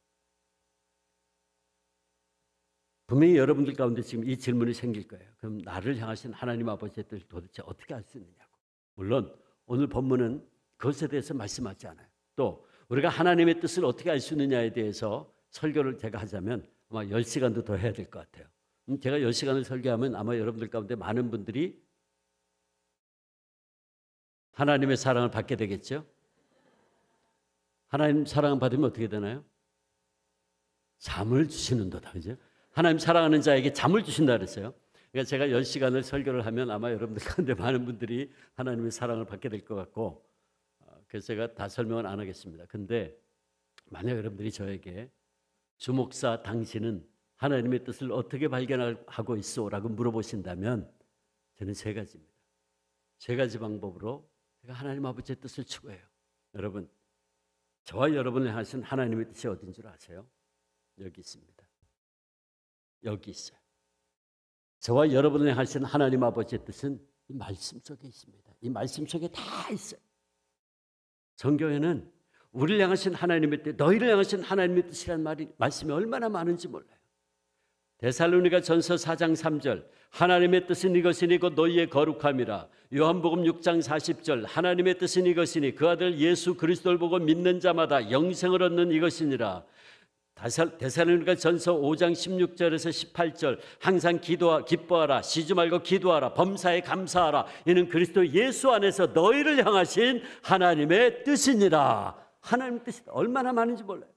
분명히 여러분들 가운데 지금 이 질문이 생길 거예요. 그럼 나를 향하신 하나님 아버지의 뜻을 도대체 어떻게 알 수 있느냐고. 물론 오늘 본문은 그것에 대해서 말씀하지 않아요. 또 우리가 하나님의 뜻을 어떻게 알 수 있느냐에 대해서 설교를 제가 하자면 아마 10시간도 더 해야 될 것 같아요. 제가 10시간을 설교하면 아마 여러분들 가운데 많은 분들이 하나님의 사랑을 받게 되겠죠. 하나님 사랑을 받으면 어떻게 되나요? 잠을 주시는도다. 그죠? 하나님 사랑하는 자에게 잠을 주신다 그랬어요. 그러니까 제가 10시간을 설교를 하면 아마 여러분들 가운데 많은 분들이 하나님의 사랑을 받게 될 것 같고, 그래서 제가 다 설명을 안 하겠습니다. 근데 만약 여러분들이 저에게 주목사 당신은 하나님의 뜻을 어떻게 발견하고 있어? 라고 물어보신다면 저는 세 가지입니다. 세 가지 방법으로 제가 하나님 아버지의 뜻을 추구해요. 여러분, 저와 여러분을 하신 하나님의 뜻이 어딘 줄 아세요? 여기 있습니다. 여기 있어요. 저와 여러분을 하신 하나님 아버지의 뜻은 이 말씀 속에 있습니다. 이 말씀 속에 다 있어요. 성경에는 우리를 향하신 하나님의 뜻, 너희를 향하신 하나님의 뜻이라는 말씀이 얼마나 많은지 몰라요. 데살로니가 전서 4장 3절 하나님의 뜻은 이것이니 곧 너희의 거룩함이라. 요한복음 6장 40절 하나님의 뜻은 이것이니 그 아들 예수 그리스도를 보고 믿는 자마다 영생을 얻는 이것이니라. 데살로니가 전서 5장 16절에서 18절 항상 기뻐하라, 쉬지 말고 기도하라, 범사에 감사하라. 이는 그리스도 예수 안에서 너희를 향하신 하나님의 뜻이니라. 하나님의 뜻이 얼마나 많은지 몰라요.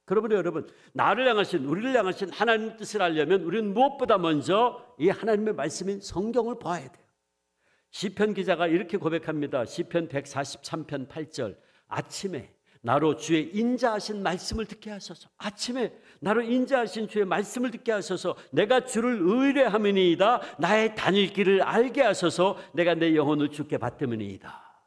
그러므로 여러분, 나를 향하신, 우리를 향하신 하나님의 뜻을 알려면 우리는 무엇보다 먼저 이 하나님의 말씀인 성경을 봐야 돼요. 시편 기자가 이렇게 고백합니다. 시편 143편 8절 아침에 나로 주의 인자하신 말씀을 듣게 하소서. 아침에 나로 인자하신 주의 말씀을 듣게 하소서. 내가 주를 의뢰함이니이다. 나의 다닐 길을 알게 하소서. 내가 내 영혼을 주께 받들으니이다.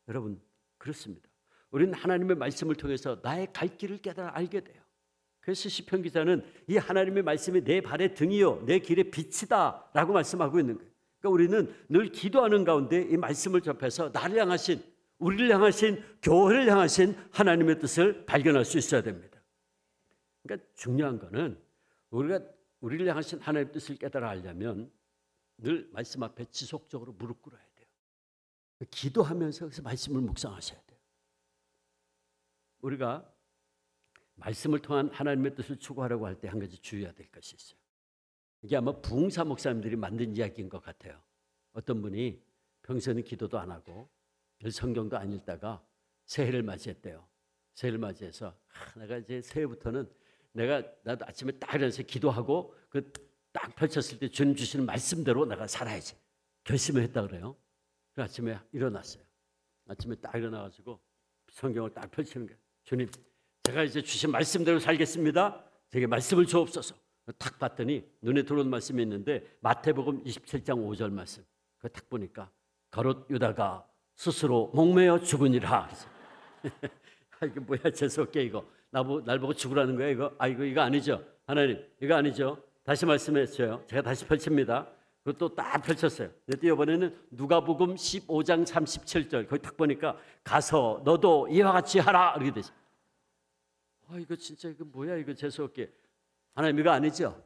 여러분, 그렇습니다. 우리는 하나님의 말씀을 통해서 나의 갈 길을 깨달아 알게 돼요. 그래서 시편 기자는 이 하나님의 말씀이 내 발의 등이요 내 길의 빛이다 라고 말씀하고 있는 거예요. 그러니까 우리는 늘 기도하는 가운데 이 말씀을 접해서 나를 향하신, 우리를 향하신, 교회를 향하신 하나님의 뜻을 발견할 수 있어야 됩니다. 그러니까 중요한 거는 우리가 우리를 향하신 하나님의 뜻을 깨달아 알려면 늘 말씀 앞에 지속적으로 무릎 꿇어야 돼요. 기도하면서 그래서 말씀을 묵상하셔야 돼요. 우리가 말씀을 통한 하나님의 뜻을 추구하려고 할 때 한 가지 주의해야 될 것이 있어요. 이게 아마 부흥사 목사님들이 만든 이야기인 것 같아요. 어떤 분이 평소에는 기도도 안 하고 별 성경도 안 읽다가 새해를 맞이했대요. 새해를 맞이해서 내가 이제 새해부터는 나도 아침에 딱 일어나서 기도하고 그 딱 펼쳤을 때 주님 주시는 말씀대로 내가 살아야지 결심을 했다 그래요. 그 아침에 일어났어요. 아침에 딱 일어나가지고 성경을 딱 펼치는 거예요. 주님, 제가 이제 주신 말씀대로 살겠습니다. 제게 말씀을 주옵소서. 탁 봤더니 눈에 들어온 말씀이 있는데 마태복음 27장 5절 말씀. 그거 딱 보니까 가롯 유다가 스스로 목매어 죽으니라. 이게 뭐야, 재수없게 이거. 날 보고 죽으라는 거야 이거? 이거 아니죠. 하나님, 이거 아니죠. 다시 말씀했어요. 제가 다시 펼칩니다. 그것도 딱 펼쳤어요. 근데 이번에는 누가복음 15장 37절 거기 딱 보니까 가서 너도 이와 같이 하라 이렇게 되죠. 이거 진짜 이거 뭐야 이거 재수없게. 하나님 이거 아니죠.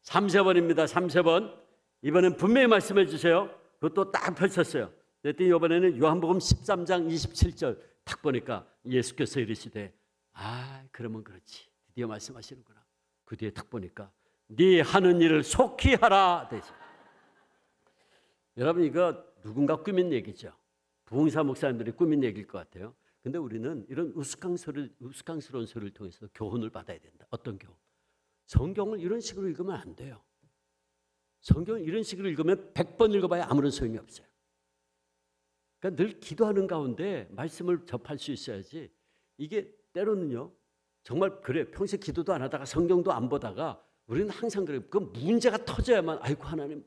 3세번입니다. 3세번. 이번엔 분명히 말씀해 주세요. 그것도 딱 펼쳤어요. 그랬더니 이번에는 요한복음 13장 27절 딱 보니까 예수께서 이르시되 그러면 그렇지. 드디어 말씀하시는구나. 그 뒤에 딱 보니까 네 하는 일을 속히 하라 되죠. 여러분 이거 누군가 꾸민 얘기죠. 부흥사 목사님들이 꾸민 얘기일 것 같아요. 근데 우리는 이런 우스꽝스러운 소리를 통해서 교훈을 받아야 된다. 어떤 교훈? 성경을 이런 식으로 읽으면 안 돼요. 성경을 이런 식으로 읽으면 100번 읽어봐야 아무런 소용이 없어요. 그러니까 늘 기도하는 가운데 말씀을 접할 수 있어야지. 이게 때로는요. 정말 그래. 평소에 기도도 안 하다가 성경도 안 보다가 우리는 항상 그래요. 그 문제가 터져야만 하나님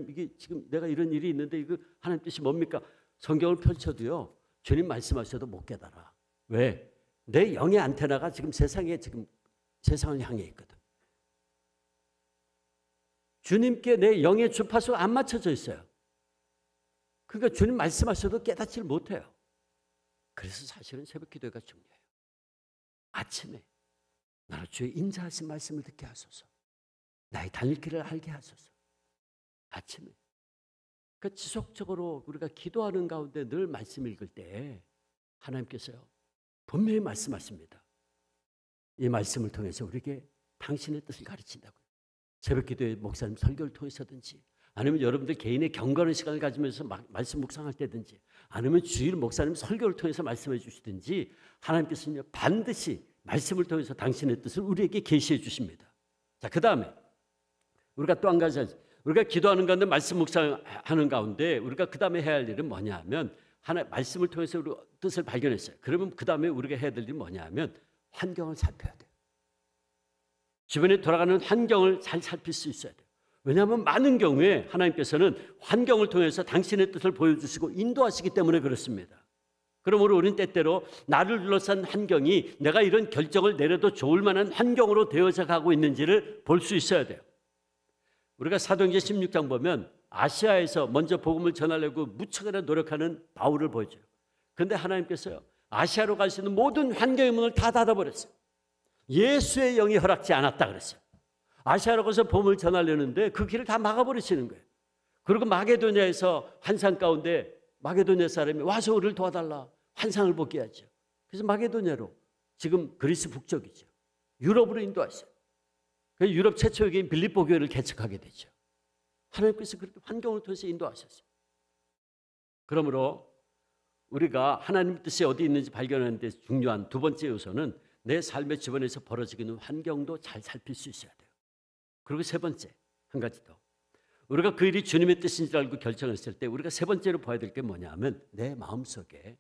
이게 지금 내가 이런 일이 있는데 이거 하나님 뜻이 뭡니까? 성경을 펼쳐도요. 주님 말씀하셔도 못 깨달아. 왜? 내 영의 안테나가 지금 세상을 향해 있거든. 주님께 내 영의 주파수가 안 맞춰져 있어요. 그러니까 주님 말씀하셔도 깨닫지를 못해요. 그래서 사실은 새벽 기도가 중요해요. 아침에 나로 주의 인자하신 말씀을 듣게 하소서. 나의 다닐 길을 알게 하소서. 아침에. 그러니까 지속적으로 우리가 기도하는 가운데 늘 말씀 읽을 때 하나님께서요 분명히 말씀하십니다. 이 말씀을 통해서 우리에게 당신의 뜻을 가르친다고요. 새벽 기도에 목사님 설교를 통해서든지 아니면 여러분들 개인의 경건한 시간을 가지면서 말씀 묵상할 때든지 아니면 주일 목사님 설교를 통해서 말씀해 주시든지 하나님께서는 반드시 말씀을 통해서 당신의 뜻을 우리에게 계시해 주십니다. 자, 그 다음에 우리가 또 한 가지 우리가 기도하는 가운데 말씀 묵상하는 가운데 우리가 그 다음에 해야 할 일은 뭐냐 하면 말씀을 통해서 우리 뜻을 발견했어요. 그러면 그 다음에 우리가 해야 될 일이 뭐냐 하면 환경을 살펴야 돼요. 주변에 돌아가는 환경을 잘 살필 수 있어야 돼요. 왜냐하면 많은 경우에 하나님께서는 환경을 통해서 당신의 뜻을 보여주시고 인도하시기 때문에 그렇습니다. 그러므로 우리는 때때로 나를 둘러싼 환경이 내가 이런 결정을 내려도 좋을 만한 환경으로 되어져 가고 있는지를 볼 수 있어야 돼요. 우리가 사도행전 16장 보면 아시아에서 먼저 복음을 전하려고 무척이나 노력하는 바울을 보여줘요. 그런데 하나님께서요 아시아로 갈 수 있는 모든 환경의 문을 다 닫아버렸어요. 예수의 영이 허락지 않았다 그랬어요. 아시아로 가서 복음을 전하려는데 그 길을 다 막아버리시는 거예요. 그리고 마게도냐에서 환상 가운데 마게도냐 사람이 와서 우리를 도와달라. 환상을 보게 하죠. 그래서 마게도냐로 지금 그리스 북쪽이죠. 유럽으로 인도하셨어요. 그래서 유럽 최초의 교회인 빌립보 교회를 개척하게 되죠. 하나님께서 그렇게 환경을 통해서 인도하셨어요. 그러므로 우리가 하나님 뜻이 어디 있는지 발견하는 데 중요한 두 번째 요소는 내 삶의 주변에서 벌어지고 있는 환경도 잘 살필 수 있어야 돼요. 그리고 세 번째 한 가지 더. 우리가 그 일이 주님의 뜻인 줄 알고 결정했을 때 우리가 세 번째로 봐야 될 게 뭐냐 하면 내 마음속에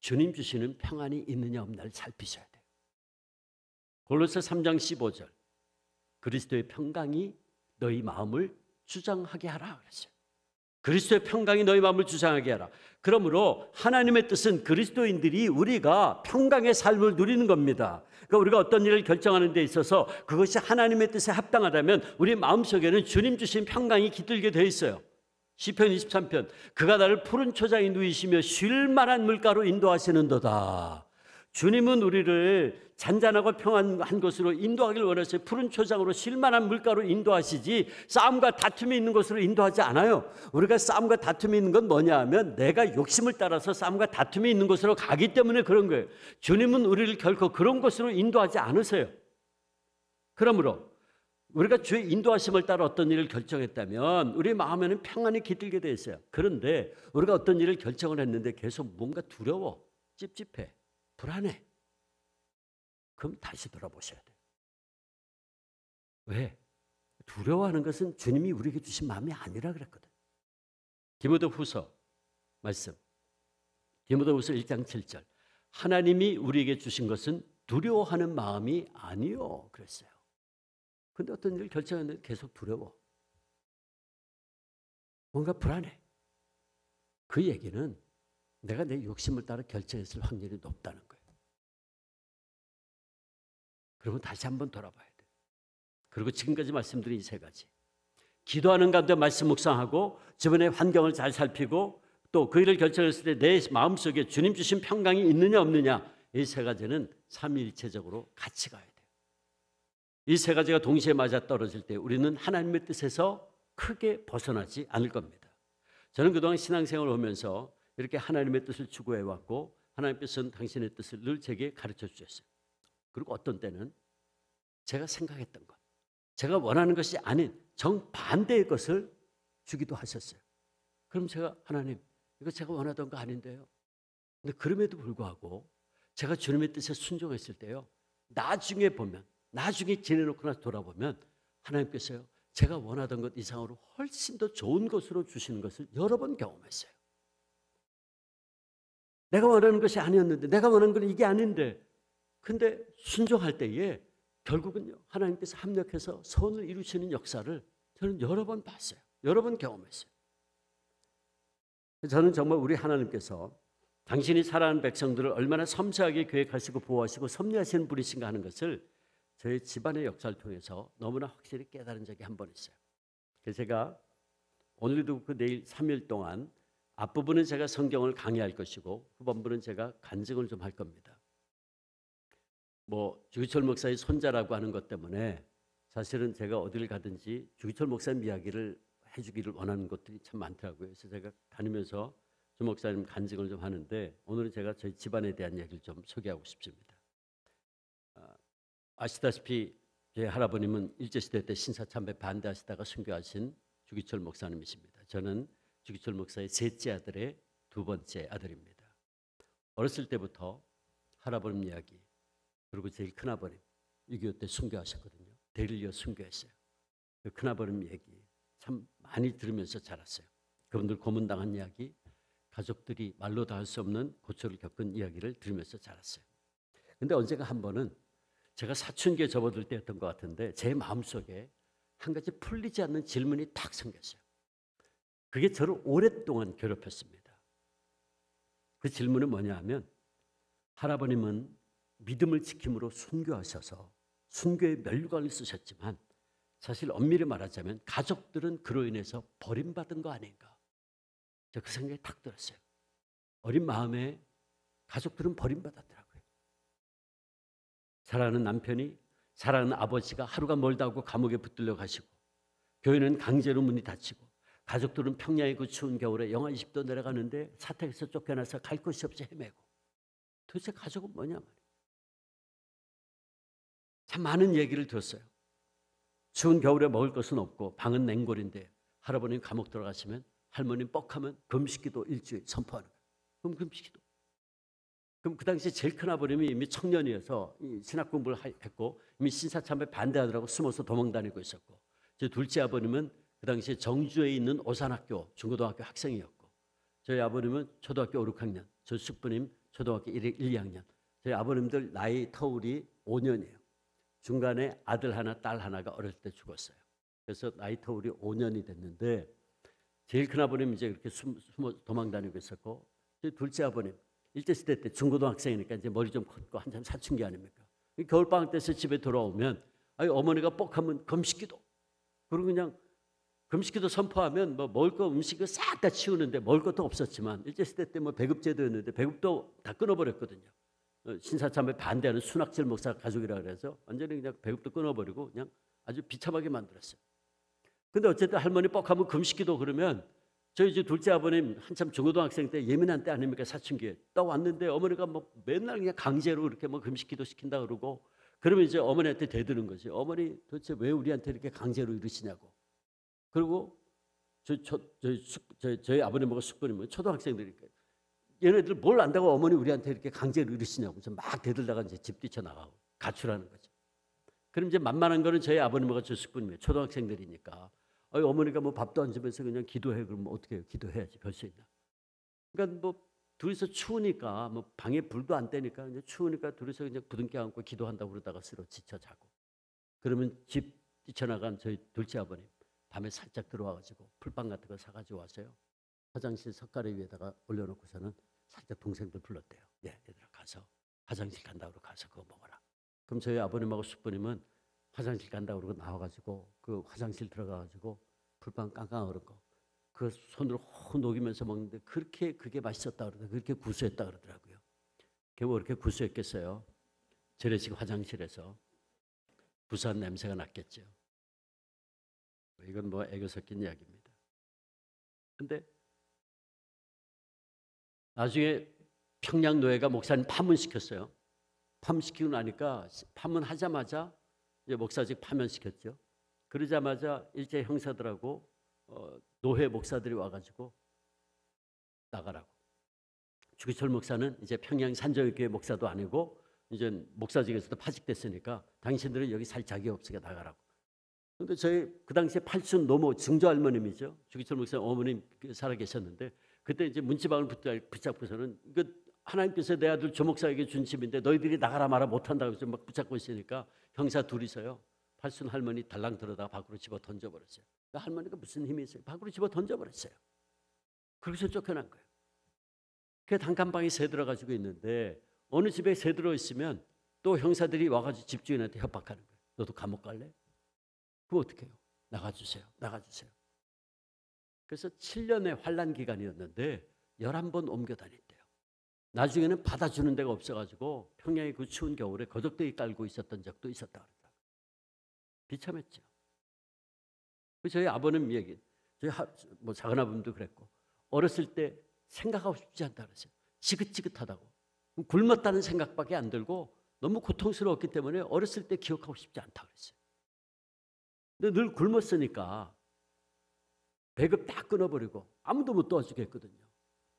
주님 주시는 평안이 있느냐 없느냐를 살피셔야 돼요. 골로새 3장 15절 그리스도의 평강이 너희 마음을 주장하게 하라 그랬어요. 그리스도의 평강이 너희 마음을 주장하게 하라. 그러므로 하나님의 뜻은 그리스도인들이 우리가 평강의 삶을 누리는 겁니다. 그러니까 우리가 어떤 일을 결정하는 데 있어서 그것이 하나님의 뜻에 합당하다면 우리 마음속에는 주님 주신 평강이 깃들게 돼 있어요. 시편 23편 그가 나를 푸른 초장에 누이시며 쉴 만한 물가로 인도하시는도다. 주님은 우리를 잔잔하고 평안한 곳으로 인도하기를 원하세요. 푸른 초장으로 쉴 만한 물가로 인도하시지 싸움과 다툼이 있는 곳으로 인도하지 않아요. 우리가 싸움과 다툼이 있는 건 뭐냐 하면 내가 욕심을 따라서 싸움과 다툼이 있는 곳으로 가기 때문에 그런 거예요. 주님은 우리를 결코 그런 곳으로 인도하지 않으세요. 그러므로 우리가 주의 인도하심을 따라 어떤 일을 결정했다면 우리 마음에는 평안이 깃들게 돼 있어요. 그런데 우리가 어떤 일을 결정을 했는데 계속 뭔가 두려워, 찝찝해, 불안해. 그럼 다시 돌아보셔야 돼요. 왜? 두려워하는 것은 주님이 우리에게 주신 마음이 아니라 그랬거든. 디모데후서 말씀. 디모데후서 1장 7절. 하나님이 우리에게 주신 것은 두려워하는 마음이 아니요 그랬어요. 근데 어떤 일을 결정했는데 계속 두려워. 뭔가 불안해. 그 얘기는 내가 내 욕심을 따라 결정했을 확률이 높다는 거예요. 그러면 다시 한번 돌아봐야 돼. 그리고 지금까지 말씀드린 이 세 가지. 기도하는 가운데 말씀 묵상하고 주변의 환경을 잘 살피고 또 그 일을 결정했을 때 내 마음속에 주님 주신 평강이 있느냐 없느냐 이 세 가지는 삼위일체적으로 같이 가야 돼요. 이 세 가지가 동시에 맞아떨어질 때 우리는 하나님의 뜻에서 크게 벗어나지 않을 겁니다. 저는 그동안 신앙생활을 하면서 이렇게 하나님의 뜻을 추구해왔고 하나님께서는 당신의 뜻을 늘 제게 가르쳐 주셨어요. 그리고 어떤 때는 제가 생각했던 것, 제가 원하는 것이 아닌 정반대의 것을 주기도 하셨어요. 그럼 제가 하나님, 이거 제가 원하던 거 아닌데요. 근데 그럼에도 불구하고 제가 주님의 뜻에 순종했을 때요. 나중에 보면, 나중에 지내놓고 나서 돌아보면 하나님께서요. 제가 원하던 것 이상으로 훨씬 더 좋은 것으로 주시는 것을 여러 번 경험했어요. 내가 원하는 것이 아니었는데, 내가 원하는 건 이게 아닌데 근데 순종할 때에 결국은요 하나님께서 합력해서 선을 이루시는 역사를 저는 여러 번 봤어요. 여러 번 경험했어요. 저는 정말 우리 하나님께서 당신이 사랑하는 백성들을 얼마나 섬세하게 계획하시고 보호하시고 섭리하시는 분이신가 하는 것을 저희 집안의 역사를 통해서 너무나 확실히 깨달은 적이 한 번 있어요. 그래서 제가 오늘도 그 내일 3일 동안 앞부분은 제가 성경을 강의할 것이고 후반부는 제가 간증을 좀 할 겁니다. 뭐 주기철 목사의 손자라고 하는 것 때문에 사실은 제가 어디를 가든지 주기철 목사님 이야기를 해주기를 원하는 것들이 참 많더라고요. 그래서 제가 다니면서 주 목사님 간증을 좀 하는데 오늘은 제가 저희 집안에 대한 얘기를 좀 소개하고 싶습니다. 아시다시피 제 할아버님은 일제시대 때 신사참배 반대하시다가 순교하신 주기철 목사님이십니다. 저는 주기철 목사의 셋째 아들의 두 번째 아들입니다. 어렸을 때부터 할아버님 이야기 그리고 제일 큰아버님 6.25 때 순교하셨거든요. 대를 이어 순교했어요. 그 큰아버님 얘기 참 많이 들으면서 자랐어요. 그분들 고문당한 이야기, 가족들이 말로 다 할 수 없는 고초를 겪은 이야기를 들으면서 자랐어요. 근데 언젠가 한 번은 제가 사춘기에 접어들 때였던 것 같은데 제 마음속에 한 가지 풀리지 않는 질문이 탁 생겼어요. 그게 저를 오랫동안 괴롭혔습니다. 그 질문은 뭐냐 하면 할아버님은 믿음을 지킴으로 순교하셔서 순교의 멸관을 쓰셨지만 사실 엄밀히 말하자면 가족들은 그로 인해서 버림받은 거 아닌가. 저 그 생각이 탁 들었어요. 어린 마음에 가족들은 버림받았더라고요. 사랑하는 남편이 사랑하는 아버지가 하루가 멀다 하고 감옥에 붙들려 가시고 교회는 강제로 문이 닫히고 가족들은 평양의 그 추운 겨울에 영하 20도 내려가는데 사택에서 쫓겨나서 갈 곳이 없이 헤매고 도대체 가족은 뭐냐 말이에요. 참 많은 얘기를 들었어요. 추운 겨울에 먹을 것은 없고 방은 냉골인데 할아버님 감옥 들어가시면 할머님 뻑하면 금식기도 일주일 선포하는 거예요. 그럼 금식기도. 그럼 그 당시 제일 큰 아버님이 이미 청년이어서 신학 공부를 했고 이미 신사참배 반대하더라고 숨어서 도망다니고 있었고 제 둘째 아버님은 그 당시에 정주에 있는 오산학교 중고등학교 학생이었고 저희 아버님은 초등학교 5, 6학년 저 숙부님 초등학교 1, 2학년 저희 아버님들 나이 터울이 5년이에요. 중간에 아들 하나 딸 하나가 어렸을 때 죽었어요. 그래서 나이 터울이 5년이 됐는데 제일 큰 아버님 이제 그렇게 숨어 도망다니고 있었고 제 둘째 아버님 일제시대 때 중고등학생이니까 이제 머리 좀 컸고 한참 사춘기 아닙니까? 겨울방학 때서 집에 돌아오면 어머니가 뻑하면 금식기도 그리고 그냥 금식기도 선포하면 뭐 먹을 거 음식을 싹 다 치우는데 먹을 것도 없었지만 일제시대 때 뭐 배급제도였는데 배급도 다 끊어버렸거든요. 신사참배 반대하는 순학질 목사 가족이라 그래서 완전히 그냥 배급도 끊어버리고 그냥 아주 비참하게 만들었어요. 근데 어쨌든 할머니 뻑하면 금식기도 그러면 저희 이제 둘째 아버님 한참 중고등학생 때 예민한 때 아닙니까? 사춘기에 딱 왔는데 어머니가 뭐 맨날 그냥 강제로 이렇게 뭐 금식기도 시킨다 그러고 그러면 이제 어머니한테 대드는 거지. 어머니 도대체 왜 우리한테 이렇게 강제로 이러시냐고. 그리고 저희 아버님하고 숙부님은 초등학생들이니까 얘네들 뭘 안다고 어머니 우리한테 이렇게 강제로 이러시냐고 막 대들다가 이제 집 뛰쳐나가고 가출하는 거죠. 그럼 이제 만만한 거는 저희 아버님하고 저 숙부님이 초등학생들이니까 어머니가 뭐 밥도 안 주면서 그냥 기도해 그러면 어떻게 해요? 기도해야지 별 수 있나? 그러니까 뭐 둘이서 추우니까 뭐 방에 불도 안 떼니까 이제 추우니까 둘이서 그냥 부둥켜 안고 기도한다고 그러다가 쓰러 지쳐 자고 그러면 집 뛰쳐나간 저희 둘째 아버님 밤에 살짝 들어와가지고 풀빵 같은 거 사가지고 와서요 화장실 석가래 위에다가 올려놓고서는 살짝 동생들 불렀대요. 예, 얘들아 가서 화장실 간다고 가서 그거 먹어라. 그럼 저희 아버님하고 숙부님은 화장실 간다고 그러고 나와가지고 그 화장실 들어가가지고 불빵 깡깡 얼은 거 그 손으로 호 녹이면서 먹는데 그렇게 그게 맛있었다 그러더라고요. 그렇게 구수했다 그러더라고요. 그게 뭐 그렇게 구수했겠어요. 재래식 화장실에서 부산 냄새가 났겠죠. 이건 뭐 애교 섞인 이야기입니다. 근데 나중에 평양노예가 목사님 파문시켰어요. 파문시키고 나니까 파문하자마자 이제 목사직 파면시켰죠. 그러자마자 일제 형사들하고 노회 목사들이 와가지고 나가라고. 주기철 목사는 이제 평양 산정교회 목사도 아니고 이제 목사직에서도 파직됐으니까 당신들은 여기 살 자격 없으니까 나가라고. 근데 저희 그 당시에 80 넘어 증조 할머님이죠. 주기철 목사 어머님 살아 계셨는데 그때 이제 문지방을 붙잡고서는 하나님께서 내 아들 조 목사에게 준 집인데 너희들이 나가라 마라 못한다고 해서 막 붙잡고 있으니까 형사 둘이서요. 80 할머니 달랑 들어다가 밖으로 집어 던져버렸어요. 그 할머니가 무슨 힘이 있어요? 밖으로 집어 던져버렸어요. 그래서 쫓겨난 거예요. 그 단칸방에 새 들어가지고 있는데 어느 집에 새 들어 있으면 또 형사들이 와가지고 집주인한테 협박하는 거예요. 너도 감옥 갈래? 그럼 어떻게 해요? 나가주세요. 나가주세요. 그래서 7년의 환란 기간이었는데 11번 옮겨 다녔대요. 나중에는 받아주는 데가 없어가지고 평양의 그 추운 겨울에 거적대기 깔고 있었던 적도 있었다 그러더라고요. 비참했죠. 저희 아버님 얘기, 저희 뭐 작은 아버님도 그랬고, 어렸을 때 생각하고 싶지 않다 그랬어요. 지긋지긋하다고. 굶었다는 생각밖에 안 들고 너무 고통스러웠기 때문에 어렸을 때 기억하고 싶지 않다 그랬어요. 근데 늘 굶었으니까 배급 다 끊어버리고 아무도 못 도와주겠거든요.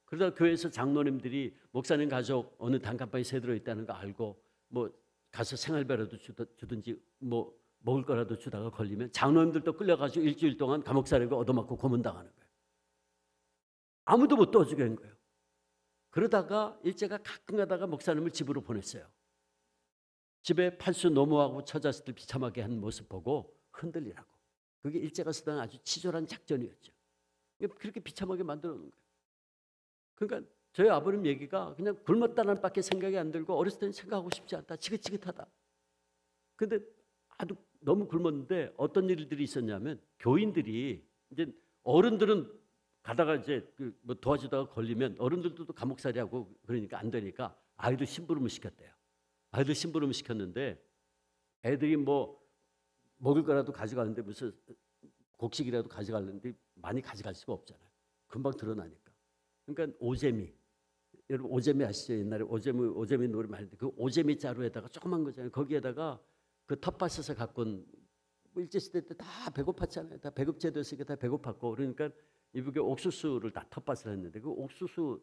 그러다 교회에서 장로님들이 목사님 가족 어느 단칸방에 새들어 있다는 거 알고 뭐 가서 생활비라도 주든지 뭐 먹을 거라도 주다가 걸리면 장로님들도 끌려가지고 일주일 동안 감옥살이고 얻어맞고 고문당하는 거예요. 아무도 못 도와주게 한 거예요. 그러다가 일제가 가끔 가다가 목사님을 집으로 보냈어요. 집에 팔수 노모하고 처자식들 비참하게 한 모습 보고 흔들리라고. 그게 일제가 쓰던 아주 치졸한 작전이었죠. 그렇게 비참하게 만들어 놓은 거예요. 그러니까 저희 아버님 얘기가 그냥 굶었다는 밖에 생각이 안 들고 어렸을 때는 생각하고 싶지 않다. 지긋지긋하다. 근데 아주 너무 굶었는데 어떤 일들이 있었냐면 교인들이 이제 어른들은 가다가 이제 뭐 도와주다가 걸리면 어른들도 감옥살이하고 그러니까 안 되니까 아이들 심부름을 시켰대요. 아이들 심부름을 시켰는데 애들이 뭐 먹을 거라도 가져가는데 무슨 곡식이라도 가져가는데 많이 가져갈 수가 없잖아요. 금방 드러나니까. 그러니까 오재미, 여러분 오재미 아시죠? 옛날에 오재미 노래 많이 했는데 그 오재미 자루에다가 조그만 거잖아요. 거기에다가 그 텃밭에서 갖고 온 일제시대 때 다 배고팠잖아요. 다 배급제도였으니까 다 배고팠고 그러니까 이북에 옥수수를 다 텃밭을 했는데 그 옥수수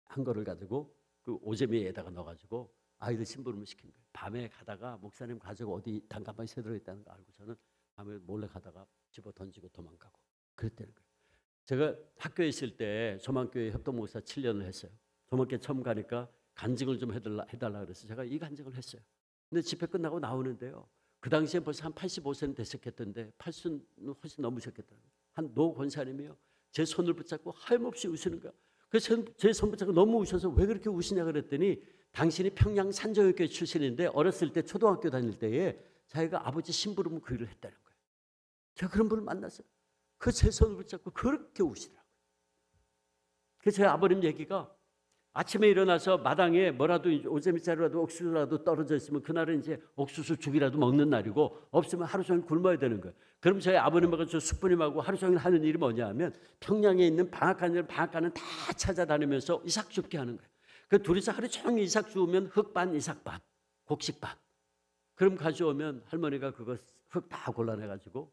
한 거를 가지고 그 오재미에다가 넣어가지고 아이들 심부름을 시킨 거예요. 밤에 가다가 목사님 가지고 어디 단칸방에 새들어 있다는 거 알고 저는 밤에 몰래 가다가 집어 던지고 도망가고 그랬다는 거예요. 제가 학교에 있을 때 조만교회 협동목사 7년을 했어요. 조만교회 처음 가니까 간증을 좀 해달라 그래서 제가 이 간증을 했어요. 근데 집회 끝나고 나오는데요. 그 당시에 벌써 한 85세는 됐었겠던데 80은 훨씬 넘으셨겠더라고요. 한 노 권사님이요. 제 손을 붙잡고 하염없이 우시는 거야. 그래서 제 손 붙잡고 너무 우셔서 왜 그렇게 우시냐 그랬더니 당신이 평양 산정교회 출신인데 어렸을 때 초등학교 다닐 때에 자기가 아버지 심부름을 그 일을 했다는 거예요. 제가 그런 분을 만났어요. 그 제 손을 붙잡고 그렇게 우시더라고요. 그래서 제 아버님 얘기가 아침에 일어나서 마당에 뭐라도 오재미자루라도 옥수수라도 떨어져 있으면 그날은 이제 옥수수 죽이라도 먹는 날이고 없으면 하루 종일 굶어야 되는 거예요. 그럼 저희 아버님하고 저 숙부님하고 하루 종일 하는 일이 뭐냐면 평양에 있는 방앗간을 방앗간은 다 찾아다니면서 이삭 줍게 하는 거예요. 그 둘이서 하루 종일 이삭 주우면 흙 반, 이삭 반, 곡식 반. 그럼 가져오면 할머니가 그거 흙 다 골라내가지고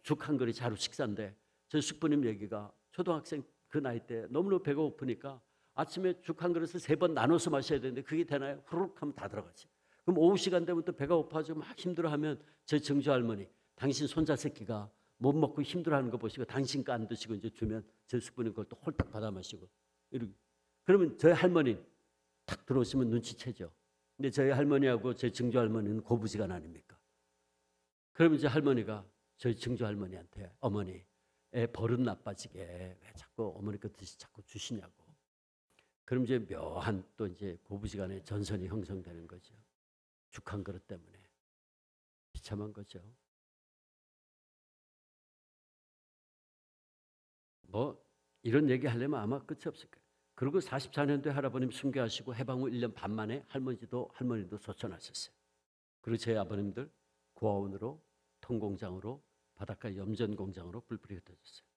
죽 한 그릇 하루 식사인데 저 숙부님 얘기가 초등학생 그 나이 때 너무너무 배가 고프니까 아침에 죽 한 그릇을 3번 나눠서 마셔야 되는데 그게 되나요? 후루룩 하면 다 들어가지. 그럼 오후 시간 되면 또 배가 고파지고 막 힘들어하면 제 증조 할머니 당신 손자 새끼가 못 먹고 힘들어하는 거 보시고 당신 거 안 드시고 이제 주면 제 숙부님 그걸 또 홀딱 받아 마시고 이러고. 그러면 저희 할머니 탁 들어오시면 눈치채죠. 근데 저희 할머니하고 제 증조 할머니는 고부지간 아닙니까? 그러면 이제 할머니가 저희 증조 할머니한테 어머니 애 버릇 나빠지게 왜 자꾸 어머니 거 자꾸 주시냐고. 그럼 이제 묘한 또 이제 고부지간의 전선이 형성되는 거죠. 죽 한 그릇 때문에 비참한 거죠. 뭐 이런 얘기 하려면 아마 끝이 없을 거예요. 그리고 44년도에 할아버님 순교하시고 해방 후 1년 반 만에 할머니도 소천하셨어요. 그리고 제 아버님들 고아원으로 통공장으로 바닷가 염전공장으로 뿔뿔이 흩어졌어요.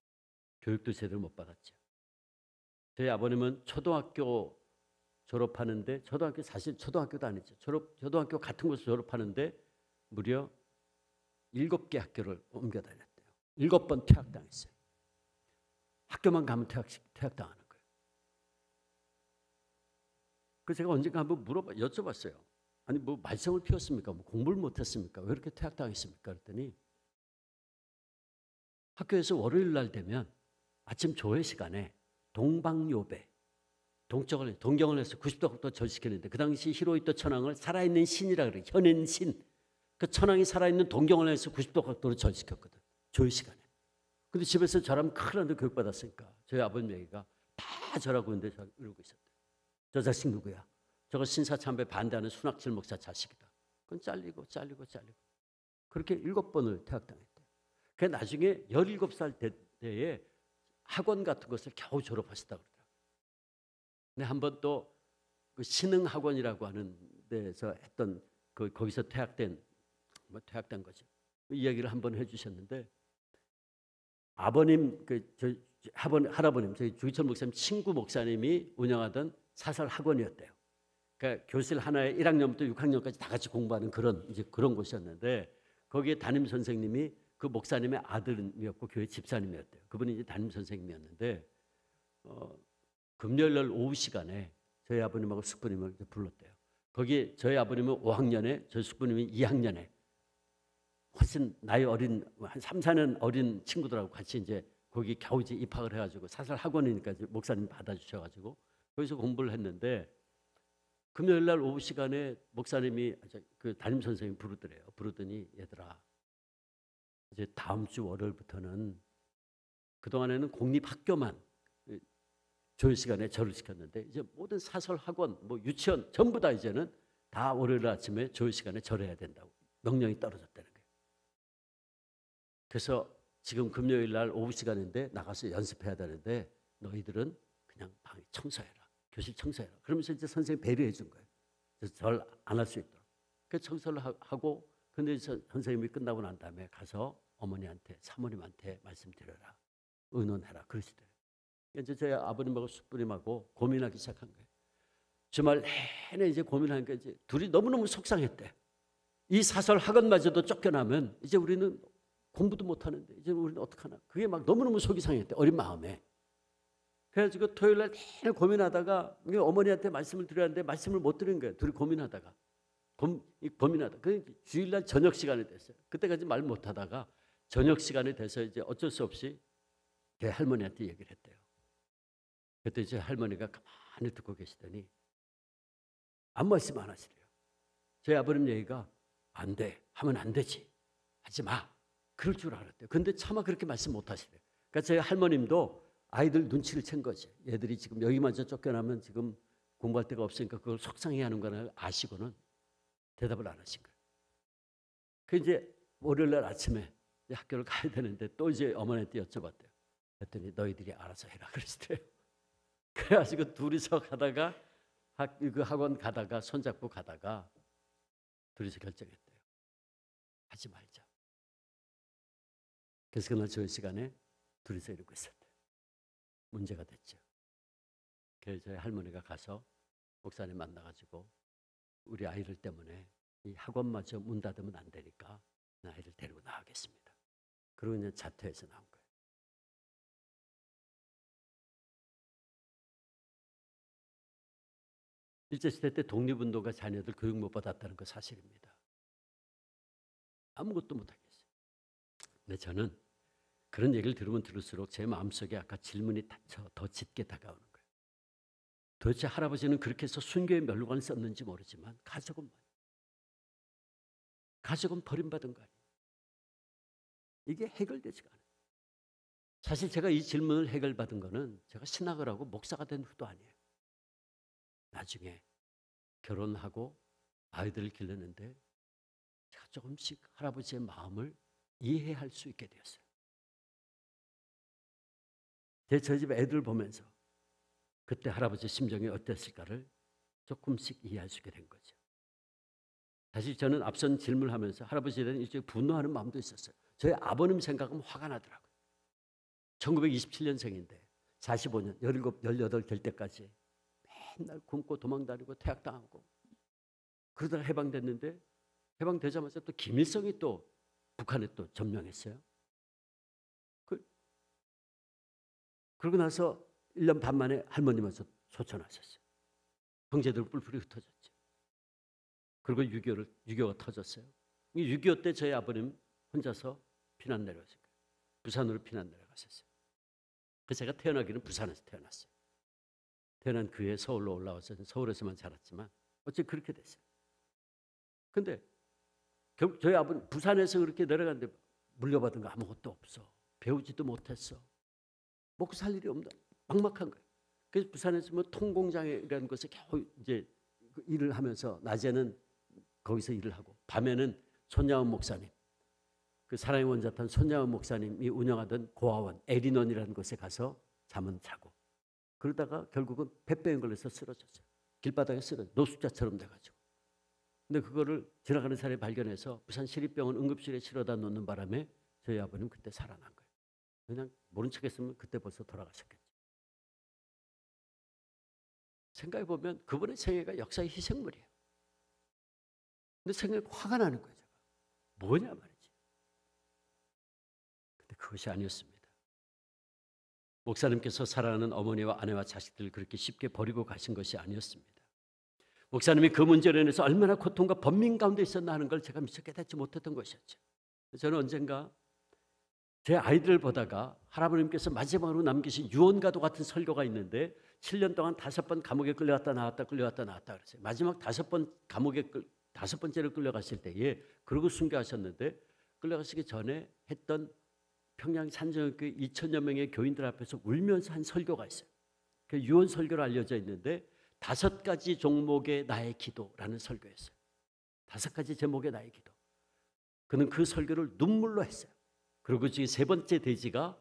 교육도 제대로 못 받았죠. 저희 아버님은 초등학교 졸업하는데 사실 초등학교도 아니죠. 초등학교 같은 곳을 졸업하는데 무려 7개 학교를 옮겨 다녔대요. 7번 퇴학당했어요. 학교만 가면 퇴학당하는 거예요. 그래서 제가 언젠가 한번 여쭤봤어요. 아니 뭐 말썽을 피웠습니까? 뭐 공부를 못했습니까? 왜 이렇게 퇴학당했습니까? 그랬더니 학교에서 월요일 날 되면 아침 조회 시간에 동방요배 동경을 해서 90도 절시키는데 그 당시 히로히토 천황을 살아있는 신이라 그래요. 현인 신. 그 천황이 살아있는 동경을 해서 90도 각도로 절시켰거든. 조회 시간에. 근데 집에서 저라면 큰일 난데 교육받았으니까 저희 아버님 얘기가 다 저라고 했는데 저 이러고 있었대요. 저 자식 누구야? 저거 신사참배 반대하는 순학칠 목사 자식이다. 그건 잘리고 그렇게 7번을 퇴학당했대요. 그 나중에 17살 때에 학원 같은 것을 겨우 졸업하셨다고 그러더라고요. 근데 한번 또 그 신흥학원이라고 하는 데서 했던 거기서 퇴학된 거죠. 그 이야기를 한번 해주셨는데 아버님 할아버님 저희 주기철 목사님 친구 목사님이 운영하던 사설 학원이었대요. 그러니까 교실 하나에 1학년부터 6학년까지 다 같이 공부하는 그런 곳이었는데 거기에 담임 선생님이 그 목사님의 아들이었고 교회 집사님이었대요. 그분이 이제 담임 선생님이었는데 금요일 날 오후 시간에 저희 아버님하고 숙부님을 불렀대요. 거기 저희 아버님은 5학년에 저희 숙부님이 2학년에 훨씬 나이 어린 한 3, 4년 어린 친구들하고 같이 이제 거기 겨우 이제 입학을 해가지고 사설 학원이니까 이제 목사님 받아주셔가지고 거기서 공부를 했는데 금요일 날 오후 시간에 목사님이 그 담임 선생님 부르더래요. 부르더니 얘들아 이제 다음 주 월요일부터는 그동안에는 공립학교만 조회 시간에 절을 시켰는데 이제 모든 사설 학원 뭐 유치원 전부 다 이제는 다 월요일 아침에 조회 시간에 절해야 된다고 명령이 떨어졌다는 거예요. 그래서 지금 금요일 날 오후 시간인데 나가서 연습해야 되는데 너희들은 그냥 방에 청소해라. 교실 청소해라. 그러면서 이제 선생님이 배려해 준 거예요. 그래서 절 안 할 수 있도록. 그래서 청소를 하고 근데 선생님이 끝나고 난 다음에 가서 어머니한테 사모님한테 말씀드려라. 의논해라. 그러시더래요. 이제 저희 아버님하고 숙부님하고 고민하기 시작한 거예요. 주말 내내 이제 고민하니까 이제 둘이 너무너무 속상했대. 이 사설 학원마저도 쫓겨나면 이제 우리는 공부도 못하는데 이제 우리는 어떡하나. 그게 막 너무너무 속이 상했대. 어린 마음에. 그래가지고 토요일 날 내내 고민하다가 어머니한테 말씀을 드렸는데 말씀을 못 드린 거예요. 둘이 고민하다가. 그 주일날 저녁 시간이 됐어요. 그때까지 말 못하다가 저녁 시간이 돼서 이제 어쩔 수 없이 제 할머니한테 얘기를 했대요. 그때 제 할머니가 가만히 듣고 계시더니 아무 말씀 안 하시래요. 저희 아버님 얘기가 안 돼. 하면 안 되지. 하지 마. 그럴 줄 알았대요. 근데 차마 그렇게 말씀 못 하시래요. 그러니까 저희 할머님도 아이들 눈치를 챈 거지. 얘들이 지금 여기마저 쫓겨나면 지금 공부할 데가 없으니까 그걸 속상해하는 거를 아시고는 대답을 안 하신 거예요. 그 이제 월요일 날 아침에 이제 학교를 가야 되는데 또 이제 어머니한테 여쭤봤대요. 그랬더니 너희들이 알아서 해라 그러시대요. 그래가지고 둘이서 가다가 그 학원 가다가 손잡고 가다가 둘이서 결정했대요. 하지 말자. 그래서 그날 저녁 시간에 둘이서 이러고 있었대요. 문제가 됐죠. 그래서 저희 할머니가 가서 목사님 만나가지고 우리 아이들 때문에 이 학원마저 문 닫으면 안 되니까 아이를 데리고 나가겠습니다. 그러고 그냥 자퇴해서 나온 거예요. 일제시대 때 독립운동가 자녀들 교육 못 받았다는 거 사실입니다. 아무것도 못하겠어요. 근데 저는 그런 얘기를 들으면 들을수록 제 마음속에 아까 질문이 더 짙게 다가오는 거예요. 도대체 할아버지는 그렇게 해서 순교의 멸관을 썼는지 모르지만 가족은 버림받은 거 아니에요. 이게 해결되지가 않아요. 사실 제가 이 질문을 해결받은 거는 제가 신학을 하고 목사가 된 후도 아니에요. 나중에 결혼하고 아이들을 기르는데 제가 조금씩 할아버지의 마음을 이해할 수 있게 되었어요. 저희 집 애들 보면서 그때 할아버지 심정이 어땠을까를 조금씩 이해할 수 있게 된 거죠. 사실 저는 앞선 질문을 하면서 할아버지에 대한 일종의 분노하는 마음도 있었어요. 저희 아버님 생각하면 화가 나더라고요. 1927년생인데 45년, 17, 18 될 때까지 맨날 굶고 도망다니고 퇴학당하고 그러다가 해방됐는데 해방되자마자 또 김일성이 또 북한에 또 점령했어요. 그러고 나서 1년 반 만에 할머니마저 소천하셨어요. 형제들 뿔뿔이 흩어졌죠. 그리고 6.25가 터졌어요. 6.25 때 저희 아버님 혼자서 피난 내려갔어요. 부산으로 피난 내려갔었어요. 그래서 제가 태어나기는 부산에서 태어났어요. 태어난 그 해 서울로 올라와서 서울에서만 자랐지만 어째 그렇게 됐어요. 근데 결국 저희 아버님 부산에서 그렇게 내려갔는데 물려받은 거 아무것도 없어. 배우지도 못했어. 먹고 살 일이 없다. 막막한 거예요. 그래서 부산에서 뭐 통공장이라는 곳에 겨우 이제 일을 하면서 낮에는 거기서 일을 하고 밤에는 손야원 목사님 그 사랑의 원자탄 손양원 목사님이 운영하던 고아원 에리논이라는 곳에 가서 잠은 자고 그러다가 결국은 폐병에 걸려서 쓰러졌어요. 길바닥에 노숙자처럼 돼가지고. 근데 그거를 지나가는 사람이 발견해서 부산 시립병원 응급실에 실어다 놓는 바람에 저희 아버님 그때 살아난 거예요. 그냥 모른 척했으면 그때 벌써 돌아가셨겠죠. 생각해 보면 그분의 생애가 역사의 희생물이에요. 근데 생각에 화가 나는 거예요. 제가. 뭐냐 말이지. 근데 그것이 아니었습니다. 목사님께서 사랑하는 어머니와 아내와 자식들을 그렇게 쉽게 버리고 가신 것이 아니었습니다. 목사님이 그 문제로 인해서 얼마나 고통과 번민 가운데 있었나 하는 걸 제가 미처 깨닫지 못했던 것이었죠. 저는 언젠가 제 아이들을 보다가 할아버님께서 마지막으로 남기신 유언가도 같은 설교가 있는데 7년 동안 5번 감옥에 끌려갔다 나왔다 끌려갔다 나왔다 그랬어요. 마지막 5번째로 끌려갔을 때에 그러고 순교하셨는데 끌려가시기 전에 했던 평양 산정교회 2,000여 명의 교인들 앞에서 울면서 한 설교가 있어요. 그 유언 설교로 알려져 있는데 5가지 종목의 나의 기도라는 설교였어요. 5가지 제목의 나의 기도. 그는 그 설교를 눈물로 했어요. 그리고 지금 3번째 대지가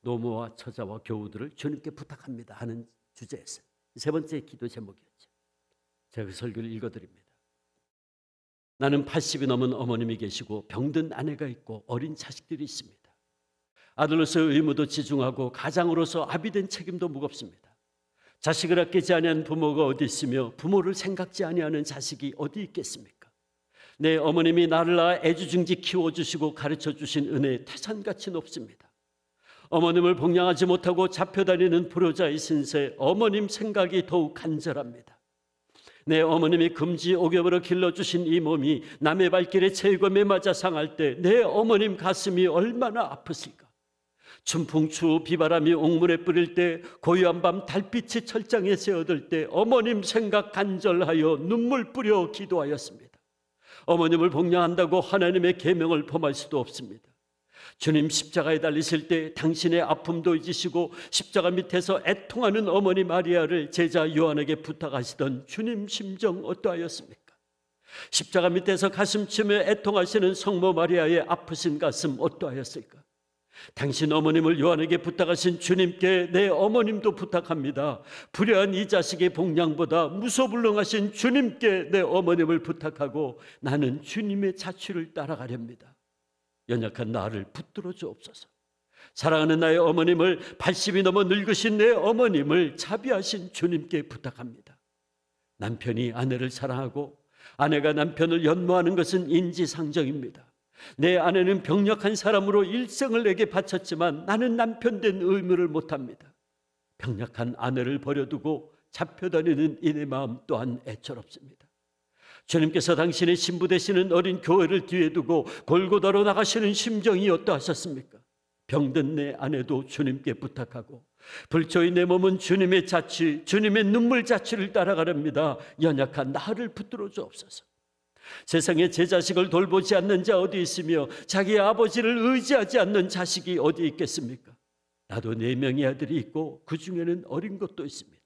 노모와 처자와 교우들을 주님께 부탁합니다 하는 주제였어요. 3번째 기도 제목이었죠. 제가 그 설교를 읽어드립니다. 나는 80이 넘은 어머님이 계시고 병든 아내가 있고 어린 자식들이 있습니다. 아들로서의 의무도 지중하고 가장으로서 아비된 책임도 무겁습니다. 자식을 아끼지 아니하는 부모가 어디 있으며 부모를 생각지 아니하는 자식이 어디 있겠습니까? 내 어머님이 나를 낳아 애주중지 키워주시고 가르쳐주신 은혜 태산같이 높습니다. 어머님을 복양하지 못하고 잡혀다니는 불효자의 신세 어머님 생각이 더욱 간절합니다. 내 어머님이 금지 옥엽으로 길러주신 이 몸이 남의 발길에 체육에 맞아 상할 때 내 어머님 가슴이 얼마나 아프실까? 춘풍 추후 비바람이 옥문에 뿌릴 때 고요한 밤 달빛이 철장에 새어들 때 어머님 생각 간절하여 눈물 뿌려 기도하였습니다. 어머님을 복양한다고 하나님의 계명을 범할 수도 없습니다. 주님 십자가에 달리실 때 당신의 아픔도 잊으시고 십자가 밑에서 애통하는 어머니 마리아를 제자 요한에게 부탁하시던 주님 심정 어떠하였습니까? 십자가 밑에서 가슴치며 애통하시는 성모 마리아의 아프신 가슴 어떠하였을까? 당신 어머님을 요한에게 부탁하신 주님께 내 어머님도 부탁합니다. 불효한 이 자식의 복양보다 무소불능하신 주님께 내 어머님을 부탁하고 나는 주님의 자취를 따라가렵니다. 연약한 나를 붙들어 주옵소서. 사랑하는 나의 어머님을 80이 넘어 늙으신 내 어머님을 자비하신 주님께 부탁합니다. 남편이 아내를 사랑하고 아내가 남편을 연모하는 것은 인지상정입니다. 내 아내는 병력한 사람으로 일생을 내게 바쳤지만 나는 남편 된 의무를 못합니다. 병력한 아내를 버려두고 잡혀다니는 이내 마음 또한 애처롭습니다. 주님께서 당신의 신부 되시는 어린 교회를 뒤에 두고 골고다로 나가시는 심정이 어떠하셨습니까? 병든 내 아내도 주님께 부탁하고 불초의 내 몸은 주님의 자취, 주님의 눈물 자취를 따라가렵니다. 연약한 나를 붙들어 주옵소서. 세상에 제 자식을 돌보지 않는 자 어디 있으며 자기 아버지를 의지하지 않는 자식이 어디 있겠습니까? 나도 4명의 아들이 있고 그 중에는 어린 것도 있습니다.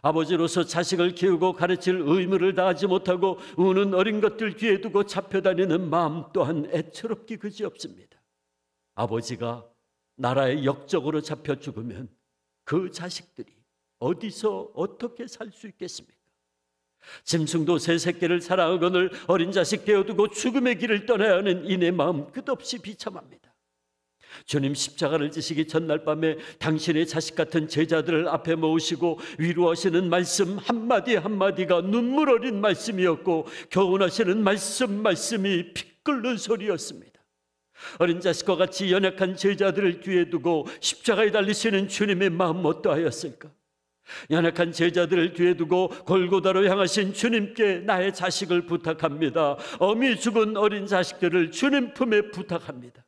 아버지로서 자식을 키우고 가르칠 의무를 다하지 못하고 우는 어린 것들 뒤에 두고 잡혀다니는 마음 또한 애처롭기 그지없습니다. 아버지가 나라의 역적으로 잡혀 죽으면 그 자식들이 어디서 어떻게 살 수 있겠습니까? 짐승도 새 새끼를 사랑하거늘 어린 자식 되어두고 죽음의 길을 떠나야 하는 이내 마음 끝없이 비참합니다. 주님 십자가를 지시기 전날 밤에 당신의 자식 같은 제자들을 앞에 모으시고 위로하시는 말씀 한마디 한마디가 눈물 어린 말씀이었고 교훈하시는 말씀이 피 끓는 소리였습니다. 어린 자식과 같이 연약한 제자들을 뒤에 두고 십자가에 달리시는 주님의 마음 어떠하였을까? 연약한 제자들을 뒤에 두고 골고다로 향하신 주님께 나의 자식을 부탁합니다. 어미 죽은 어린 자식들을 주님 품에 부탁합니다.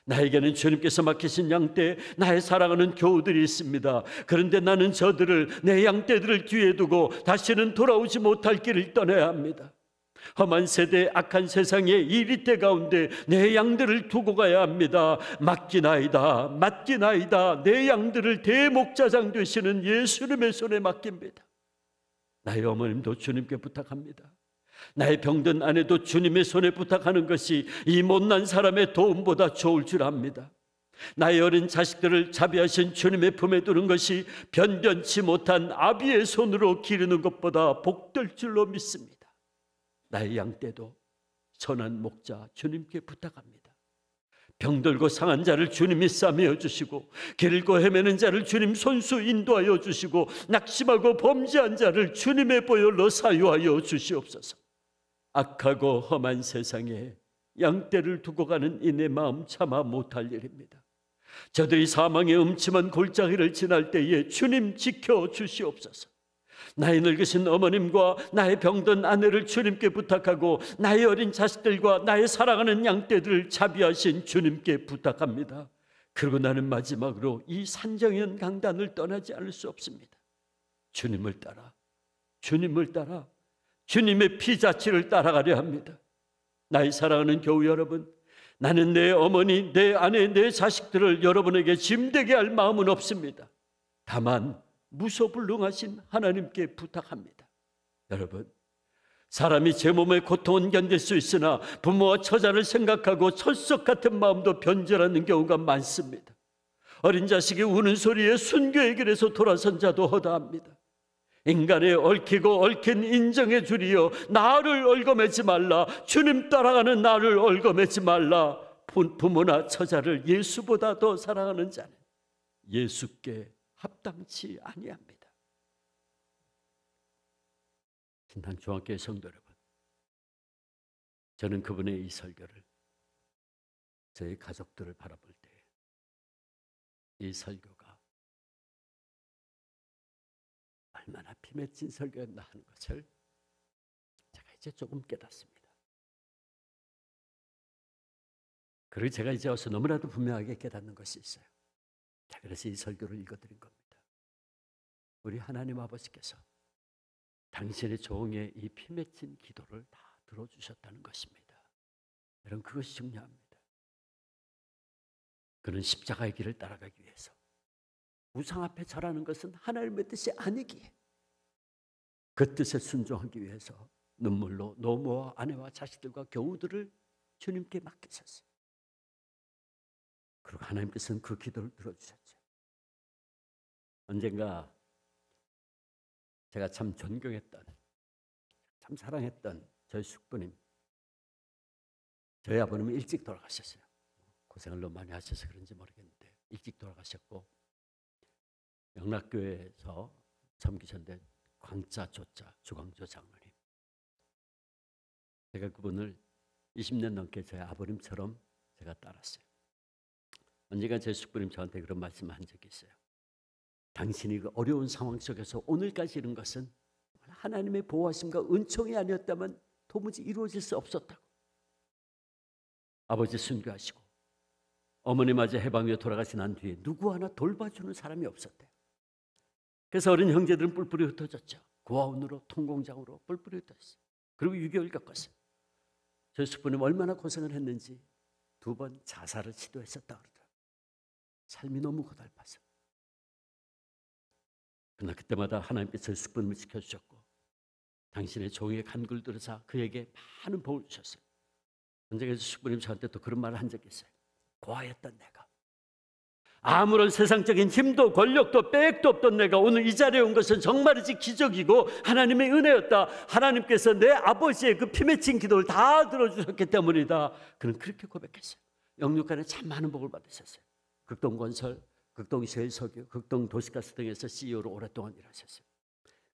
나에게는 주님께서 맡기신 양떼, 나의 사랑하는 교우들이 있습니다. 그런데 나는 저들을, 내 양떼들을 뒤에 두고 다시는 돌아오지 못할 길을 떠나야 합니다. 험한 세대, 악한 세상의 이 리대 가운데 내 양들을 두고 가야 합니다. 맡기나이다, 내 양들을 대목자장 되시는 예수님의 손에 맡깁니다. 나의 어머님도 주님께 부탁합니다. 나의 병든 아내도 주님의 손에 부탁하는 것이 이 못난 사람의 도움보다 좋을 줄 압니다. 나의 어린 자식들을 자비하신 주님의 품에 두는 것이 변변치 못한 아비의 손으로 기르는 것보다 복될 줄로 믿습니다. 나의 양떼도 선한 목자 주님께 부탁합니다. 병들고 상한 자를 주님이 싸매어 주시고 길 잃고 헤매는 자를 주님 손수 인도하여 주시고 낙심하고 범죄한 자를 주님의 보혈로 사유하여 주시옵소서. 악하고 험한 세상에 양떼를 두고 가는 이 내 마음 참아 못할 일입니다. 저들이 사망의 음침한 골짜기를 지날 때에 주님 지켜 주시옵소서. 나의 늙으신 어머님과 나의 병든 아내를 주님께 부탁하고 나의 어린 자식들과 나의 사랑하는 양떼들을 자비하신 주님께 부탁합니다. 그리고 나는 마지막으로 이 산정현 강단을 떠나지 않을 수 없습니다. 주님을 따라 주님의 피자치를 따라가려 합니다. 나의 사랑하는 교우 여러분, 나는 내 어머니, 내 아내, 내 자식들을 여러분에게 짐되게 할 마음은 없습니다. 다만 무소불능하신 하나님께 부탁합니다. 여러분, 사람이 제 몸의 고통은 견딜 수 있으나 부모와 처자를 생각하고 철석 같은 마음도 변절하는 경우가 많습니다. 어린 자식이 우는 소리에 순교의 길에서 돌아선 자도 허다합니다. 인간의 얽히고 얽힌 인정해 주리여 나를 얽어매지 말라. 주님 따라가는 나를 얽어매지 말라. 부모나 처자를 예수보다 더 사랑하는 자는 예수께 합당치 아니합니다. 신당 중앙교회 성도 여러분, 저는 그분의 이 설교를 저희 가족들을 바라볼 때 이 설교가 얼마나 피맺힌 설교였나 하는 것을 제가 이제 조금 깨닫습니다. 그리고 제가 이제 와서 너무나도 분명하게 깨닫는 것이 있어요. 자, 그래서 이 설교를 읽어드린 겁니다. 우리 하나님 아버지께서 당신의 종의 이 피맺힌 기도를 다 들어주셨다는 것입니다. 여러분, 그것이 중요합니다. 그는 십자가의 길을 따라가기 위해서 우상 앞에 절하는 것은 하나님의 뜻이 아니기에 그 뜻에 순종하기 위해서 눈물로 노모와 아내와 자식들과 교우들을 주님께 맡기셨어요. 그리고 하나님께서는 그 기도를 들어주셨죠. 언젠가 제가 참 존경했던, 참 사랑했던 저희 숙부님, 저희 아버님은 일찍 돌아가셨어요. 고생을 너무 많이 하셔서 그런지 모르겠는데 일찍 돌아가셨고, 영락교회에서 섬기셨는데 광자 조자 주광조 장로님, 제가 그분을 20년 넘게 저희 아버님처럼 제가 따랐어요. 언젠가 제 숙부님 저한테 그런 말씀을 한 적이 있어요. 당신이 그 어려운 상황 속에서 오늘까지 이른 것은 하나님의 보호하심과 은총이 아니었다면 도무지 이루어질 수 없었다고. 아버지 순교하시고 어머니마저 해방에 돌아가신 한 뒤에 누구 하나 돌봐주는 사람이 없었대요. 그래서 어린 형제들은 뿔뿔이 흩어졌죠. 고아원으로, 통공장으로 뿔뿔이 흩어졌어요. 그리고 6개월 겪었어요. 저희 숙부님 얼마나 고생을 했는지 2번 자살을 시도했었다 그러더라고요. 삶이 너무 고달파서. 그러나 그때마다 하나님께서 저희 숙부님을 지켜주셨고 당신의 종의 간구를 들으사 그에게 많은 복을 주셨어요. 언젠가 숙부님 저한테 또 그런 말을 한 적이 있어요. 고아였던 내가, 아무런 세상적인 힘도 권력도 빽도 없던 내가 오늘 이 자리에 온 것은 정말이지 기적이고 하나님의 은혜였다. 하나님께서 내 아버지의 그 피맺힌 기도를 다 들어주셨기 때문이다. 그는 그렇게 고백했어요. 영육간에 참 많은 복을 받으셨어요. 극동건설, 극동시설석유, 극동도시가스 등에서 CEO로 오랫동안 일하셨어요.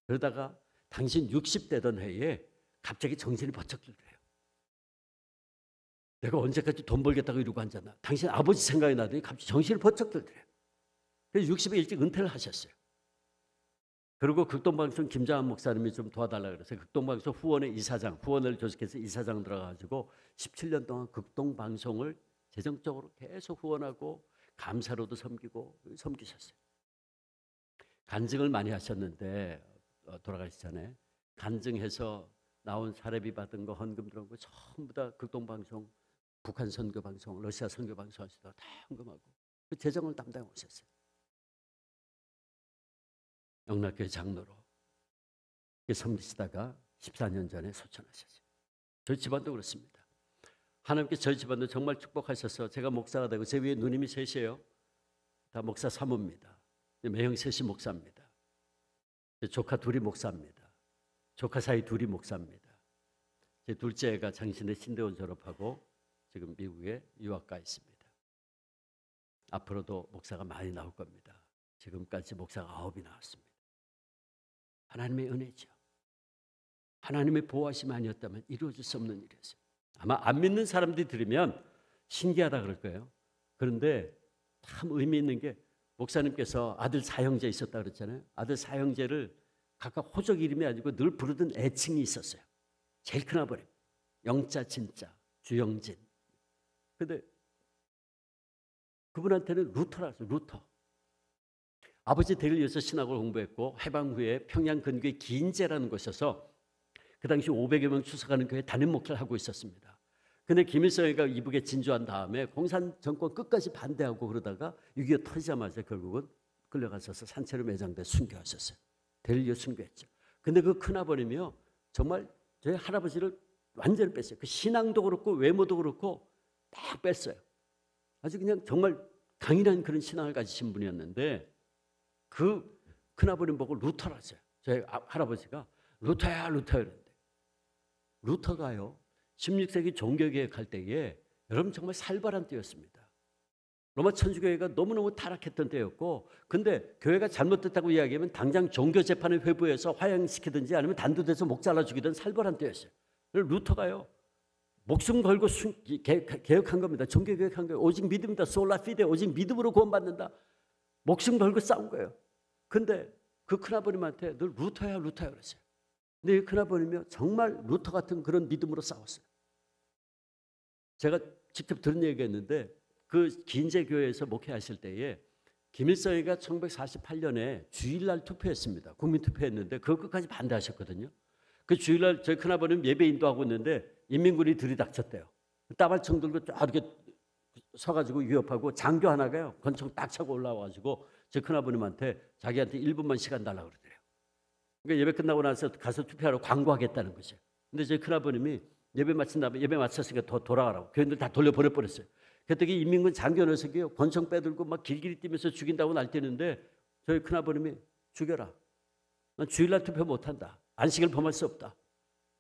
그러다가 당신 60대던 해에 갑자기 정신이 번쩍 들더래요. 내가 언제까지 돈 벌겠다고 이러고 앉았나. 당신 아버지 생각이 나더니 갑자기 정신이 번쩍 들더래요. 그래서 60에 일찍 은퇴를 하셨어요. 그리고 극동방송 김장한 목사님이 좀 도와달라고 그래서 극동방송 후원의 이사장, 후원을 조직해서 이사장 들어가지고 17년 동안 극동방송을 재정적으로 계속 후원하고 감사로도 섬기셨어요. 간증을 많이 하셨는데 돌아가시기 전에 간증해서 나온 사례비 받은 거, 헌금 들어온 거 전부 다 극동방송, 북한 선교방송, 러시아 선교방송 하시다가 다 헌금하고 그 재정을 담당해 오셨어요. 영락교회 장로로 섬기시다가 14년 전에 소천하셨어요. 저희 집안도 그렇습니다. 하나님께서 저희 집안도 정말 축복하셔서 제가 목사가 되고 제 위에 누님이 셋이에요. 다 목사 사모입니다. 매형 셋이 목사입니다. 조카 둘이 목사입니다. 조카 사이 둘이 목사입니다. 제 둘째가 장신대 신대원 졸업하고 지금 미국에 유학 가 있습니다. 앞으로도 목사가 많이 나올 겁니다. 지금까지 목사가 9이 나왔습니다. 하나님의 은혜죠. 하나님의 보호하심이 아니었다면 이루어질 수 없는 일이었어요. 아마 안 믿는 사람들이 들으면 신기하다 그럴 거예요. 그런데 참 의미 있는 게 목사님께서 아들 사형제 있었다 그랬잖아요. 아들 사형제를 각각 호적 이름이 아니고 늘 부르던 애칭이 있었어요. 제일 큰 아버님 영자 진짜 주영진. 근데 그분한테는 루터라서 루터. 아버지 댁을 이어서 신학을 공부했고 해방 후에 평양 근교의 긴제라는 곳에서 그 당시 500여 명 추석하는 교회 담임 목사를 하고 있었습니다. 근데 김일성이가 이북에 진주한 다음에 공산 정권 끝까지 반대하고 그러다가 6.25 터지자마자 결국은 끌려가셔서 산채로 매장돼 순교하셨어요. 데리고 순교했죠. 근데 그 큰아버님이요 정말 저희 할아버지를 완전히 뺐어요. 그 신앙도 그렇고 외모도 그렇고 딱 뺐어요. 아주 그냥 정말 강인한 그런 신앙을 가지신 분이었는데 그 큰아버님 보고 루터라 했어요. 저희 할아버지가 루터야 루터야 이랬는데 루터가요 16세기 종교개혁할 때에 여러분 정말 살벌한 때였습니다. 로마 천주교회가 너무너무 타락했던 때였고 근데 교회가 잘못됐다고 이야기하면 당장 종교재판을 회부해서 화형시키든지 아니면 단두대서 목 잘라 죽이던 살벌한 때였어요. 루터가요 목숨 걸고 개혁한 겁니다. 종교개혁한 거예요. 오직 믿음이다. 솔라피데 오직 믿음으로 구원받는다. 목숨 걸고 싸운 거예요. 근데 그 큰아버님한테 늘 루터야 루터야 그랬어요. 근데 이 큰아버님이 정말 루터 같은 그런 믿음으로 싸웠어요. 제가 직접 들은 얘기였는데 그 긴제교회에서 목회하실 때에 김일성이가 1948년에 주일날 투표했습니다. 국민투표했는데 그거 끝까지 반대하셨거든요. 그 주일날 저희 큰아버님 예배 인도하고 있는데 인민군이 들이닥쳤대요. 따발총 들고 쫙 이렇게 서가지고 위협하고 장교 하나가요 권총 딱 차고 올라와가지고 제 큰아버님한테 자기한테 1분만 시간 달라고 그러더래요. 그러니까 예배 끝나고 나서 가서 투표하러 광고하겠다는 거죠. 근데 제 큰아버님이 예배 마친 다음에 예배 마쳤으니까 더 돌아가라고 교인들 다 돌려보내 버렸어요. 그랬더니 인민군 장교 녀석이요 권총 빼들고 막 길길이 뛰면서 죽인다고 날뛰는데 저희 큰아버님이 죽여라. 난 주일날 투표 못한다. 안식을 범할 수 없다.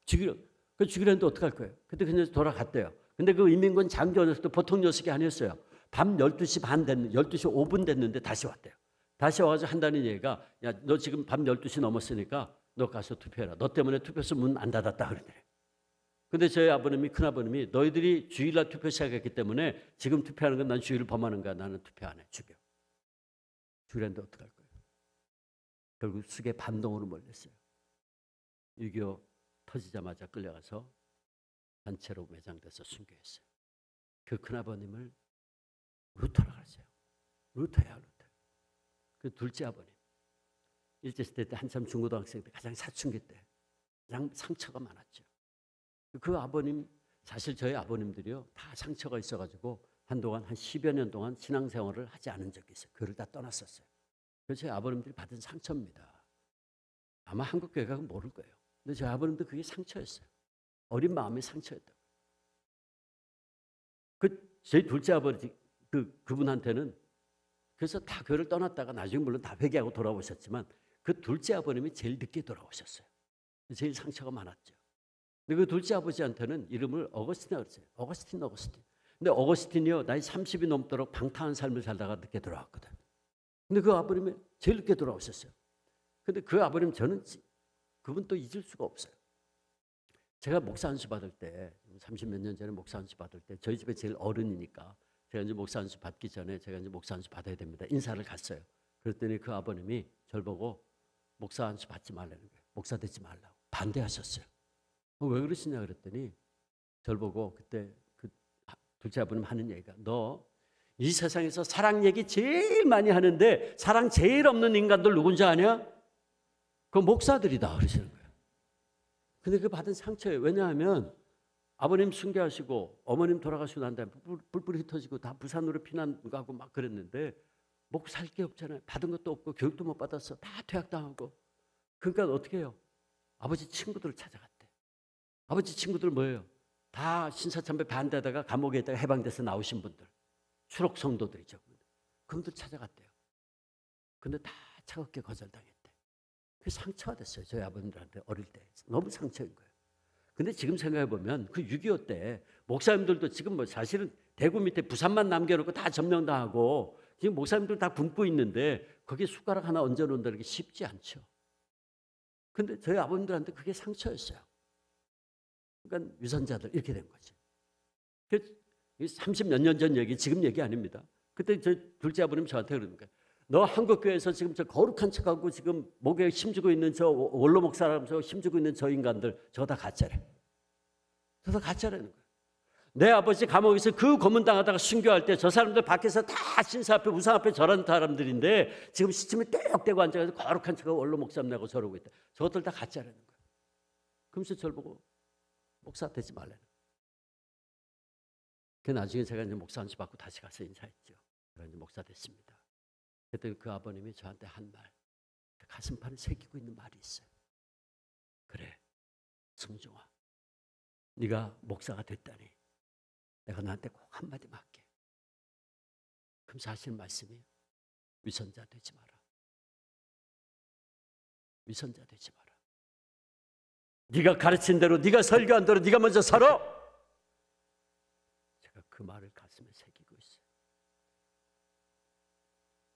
죽이려. 그 죽이려는데 어떡할 거예요? 그때 그 녀석 돌아갔대요. 근데 그 인민군 장교 녀석도 보통 녀석이 아니었어요. 밤 12시 반 됐는데 12시 5분 됐는데 다시 왔대요. 다시 와가지고 한다는 얘기가 야, 너 지금 밤 12시 넘었으니까 너 가서 투표해라. 너 때문에 투표소 문 안 닫았다 그러더래요. 근데 저희 아버님이 큰아버님이 너희들이 주일날 투표 시작했기 때문에 지금 투표하는 건 난 주일을 범하는 거야. 나는 투표 안 해. 죽여. 죽이려는데 어떡할 거예요? 결국 수계 반동으로 몰렸어요. 6.25 터지자마자 끌려가서 단체로 매장돼서 순교했어요. 그 큰아버님을 루터라고 그랬어요. 루터야 루터. 그 둘째 아버님. 일제시대 때 한참 중고등학생 때 가장 사춘기 때 가장 상처가 많았죠. 그 아버님 사실 저희 아버님들이요 다 상처가 있어가지고 한동안 한 10여 년 동안 신앙생활을 하지 않은 적이 있어요. 교회를 다 떠났었어요. 그래서 저희 아버님들이 받은 상처입니다. 아마 한국 교회가 모를 거예요. 근데 저희 아버님도 그게 상처였어요. 어린 마음의 상처였다고. 저희 둘째 아버지 그분한테는 그래서 다 교회를 떠났다가 나중에 물론 다 회개하고 돌아오셨지만 그 둘째 아버님이 제일 늦게 돌아오셨어요. 제일 상처가 많았죠. 근데 그 둘째 아버지한테는 이름을 어거스틴이라고 그랬어요. 어거스틴. 근데 어거스틴이요 나이 30이 넘도록 방탕한 삶을 살다가 늦게 돌아왔거든. 근데 그 아버님이 제일 늦게 돌아오셨어요. 근데 그 아버님 저는 그분 또 잊을 수가 없어요. 제가 목사 안수 받을 때 30몇 년 전에 목사 안수 받을 때 저희 집에 제일 어른이니까 제가 이제 목사 안수 받기 전에 제가 이제 목사 안수 받아야 됩니다. 인사를 갔어요. 그랬더니 그 아버님이 저를 보고 목사 안수 받지 말라는 거예요. 목사 되지 말라고 반대하셨어요. 왜 그러시냐 그랬더니 저를 보고 그때 그 둘째 아버님 하는 얘기가 너 이 세상에서 사랑 얘기 제일 많이 하는데 사랑 제일 없는 인간들 누군지 아냐? 그 목사들이다 그러시는 거예요. 근데 그 받은 상처예요. 왜냐하면 아버님 순교하시고 어머님 돌아가시고 난 다음에 뿔뿔이 흩어지고 다 부산으로 피난 가고 막 그랬는데 먹고 살 게 없잖아요. 받은 것도 없고 교육도 못 받았어. 다 퇴학당하고. 그러니까 어떻게 해요? 아버지 친구들을 찾아갔대. 아버지 친구들 뭐예요? 다 신사참배 반대하다가 감옥에 있다가 해방돼서 나오신 분들, 수록 성도들이죠. 그분들 찾아갔대요. 근데 다 차갑게 거절당했대. 그게 상처가 됐어요. 저희 아버님들한테 어릴 때. 너무 상처인 거예요. 근데 지금 생각해보면 그 6.25 때 목사님들도 지금 뭐 사실은 대구 밑에 부산만 남겨놓고 다 점령당하고 지금 목사님들 다 굶고 있는데 거기에 숟가락 하나 얹어놓는다는 게 쉽지 않죠. 근데 저희 아버님들한테 그게 상처였어요. 그러니까 위선자들 이렇게 된 거죠. 30몇 년 전 얘기, 지금 얘기 아닙니다. 그때 저 둘째 아버님 저한테 그러니까 너 한국교회에서 지금 저 거룩한 척하고 지금 목에 힘주고 있는 저 원로 목사라면서 힘주고 있는 저 인간들 저거 다 가짜래. 저거 다 가짜라는 거예요. 내 아버지 감옥에서 그 고문당하다가 순교할 때 저 사람들 밖에서 다 신사 앞에 우상 앞에 절하는 사람들인데 지금 시침에 떼역대고 앉아서 거룩한 척하고 원로 목사님하고 저러고 있다. 저것들 다 가짜라는 거예요. 그러면서 저를 보고 목사 되지 말라는 거예요. 그 나중에 제가 이제 목사 안수 받고 다시 가서 인사했죠. 그래서 이제 목사 됐습니다. 그때 그 아버님이 저한테 한 말, 가슴판에 새기고 있는 말이 있어요. 그래, 승종아, 네가 목사가 됐다니 내가 너한테 꼭 한마디만 할게. 그럼 사실 말씀이 위선자 되지 마라. 위선자 되지 마라. 네가 가르친 대로, 네가 설교한 대로 네가 먼저 살아. 제가 그 말을 가슴에 새기고 있어요.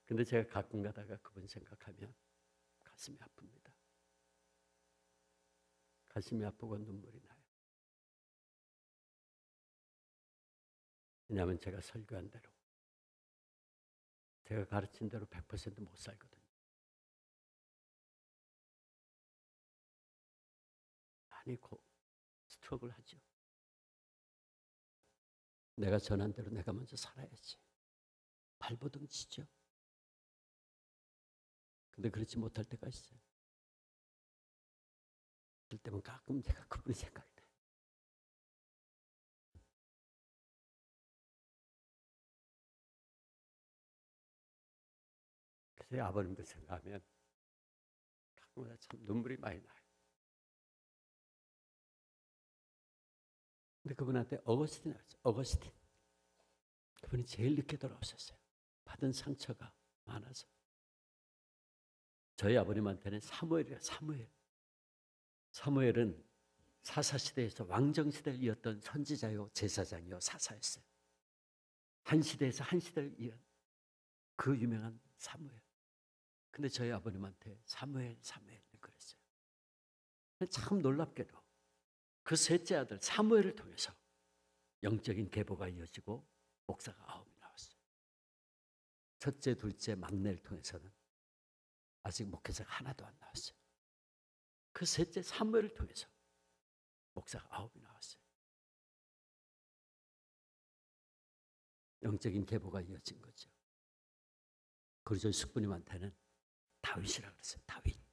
근데 제가 가끔 가다가 그분 생각하면 가슴이 아픕니다. 가슴이 아프고 눈물이 나요. 왜냐하면 제가 설교한 대로, 제가 가르친 대로 100% 못 살거든요. 많이 스트럭을 하죠. 내가 전한 대로 내가 먼저 살아야지. 발버둥 치죠. 근데 그렇지 못할 때가 있어요. 그럴 때면 가끔 제가 그분이 생각이 나요. 그래서 아버님도 생각하면 가끔마다 참 눈물이 많이 나요. 근데 그분한테 어거스틴이라고 했어요. 어거스틴. 그분이 제일 늦게 돌아오셨어요. 받은 상처가 많아서. 저희 아버님한테는 사무엘이에요. 사무엘은 사사시대에서 왕정시대를 이었던 선지자요 제사장이요 사사였어요. 한 시대에서 한 시대를 이은 그 유명한 사무엘. 근데 저희 아버님한테 사무엘 그랬어요. 참 놀랍게도 그 셋째 아들 사무엘을 통해서 영적인 계보가 이어지고 목사가 9이 나왔어요. 첫째, 둘째, 막내를 통해서는 아직 목회자가 하나도 안 나왔어요. 그 셋째 사무엘을 통해서 목사가 9이 나왔어요. 영적인 계보가 이어진 거죠. 그리고 저희 숙부님한테는 다윗이라고 그랬어요. 다윗.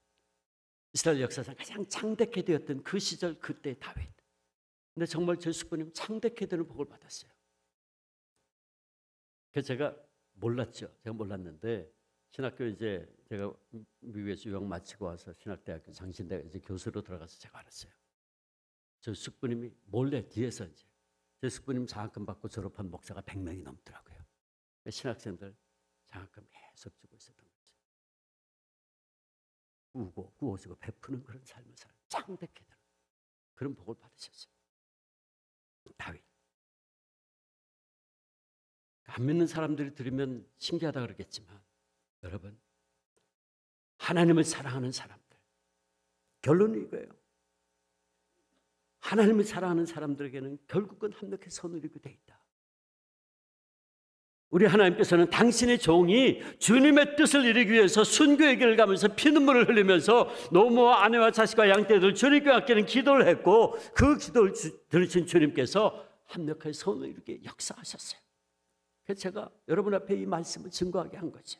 이스라엘 역사상 가장 창대케 되었던 그 시절 그때 다윗. 근데 정말 저희 숙부님 창대케 되는 복을 받았어요. 그래서 제가 몰랐죠. 제가 몰랐는데 신학교 이제 제가 미국에서 유학 마치고 와서 신학대학교 장신대 이제 교수로 들어가서 제가 알았어요. 저 숙부님이 몰래 뒤에서 이제 제 숙부님 장학금 받고 졸업한 목사가 100명이 넘더라고요. 신학생들 장학금 계속 주고 있었던 거죠. 우고 구워주고 베푸는 그런 삶을 살아 창대케 되는 그런 복을 받으셨어요. 다윗. 안 믿는 사람들이 들으면 신기하다 그러겠지만 여러분, 하나님을 사랑하는 사람들, 결론은 이거예요. 하나님을 사랑하는 사람들에게는 결국은 합력해 선을 이루게 돼 있다. 우리 하나님께서는 당신의 종이 주님의 뜻을 이루기 위해서 순교의 길을 가면서 피눈물을 흘리면서 노모와 아내와 자식과 양떼들 주님께 맡기는 기도를 했고 그 기도를 들으신 주님께서 합력하여 선을 이루게 역사하셨어요. 그래서 제가 여러분 앞에 이 말씀을 증거하게 한 거죠.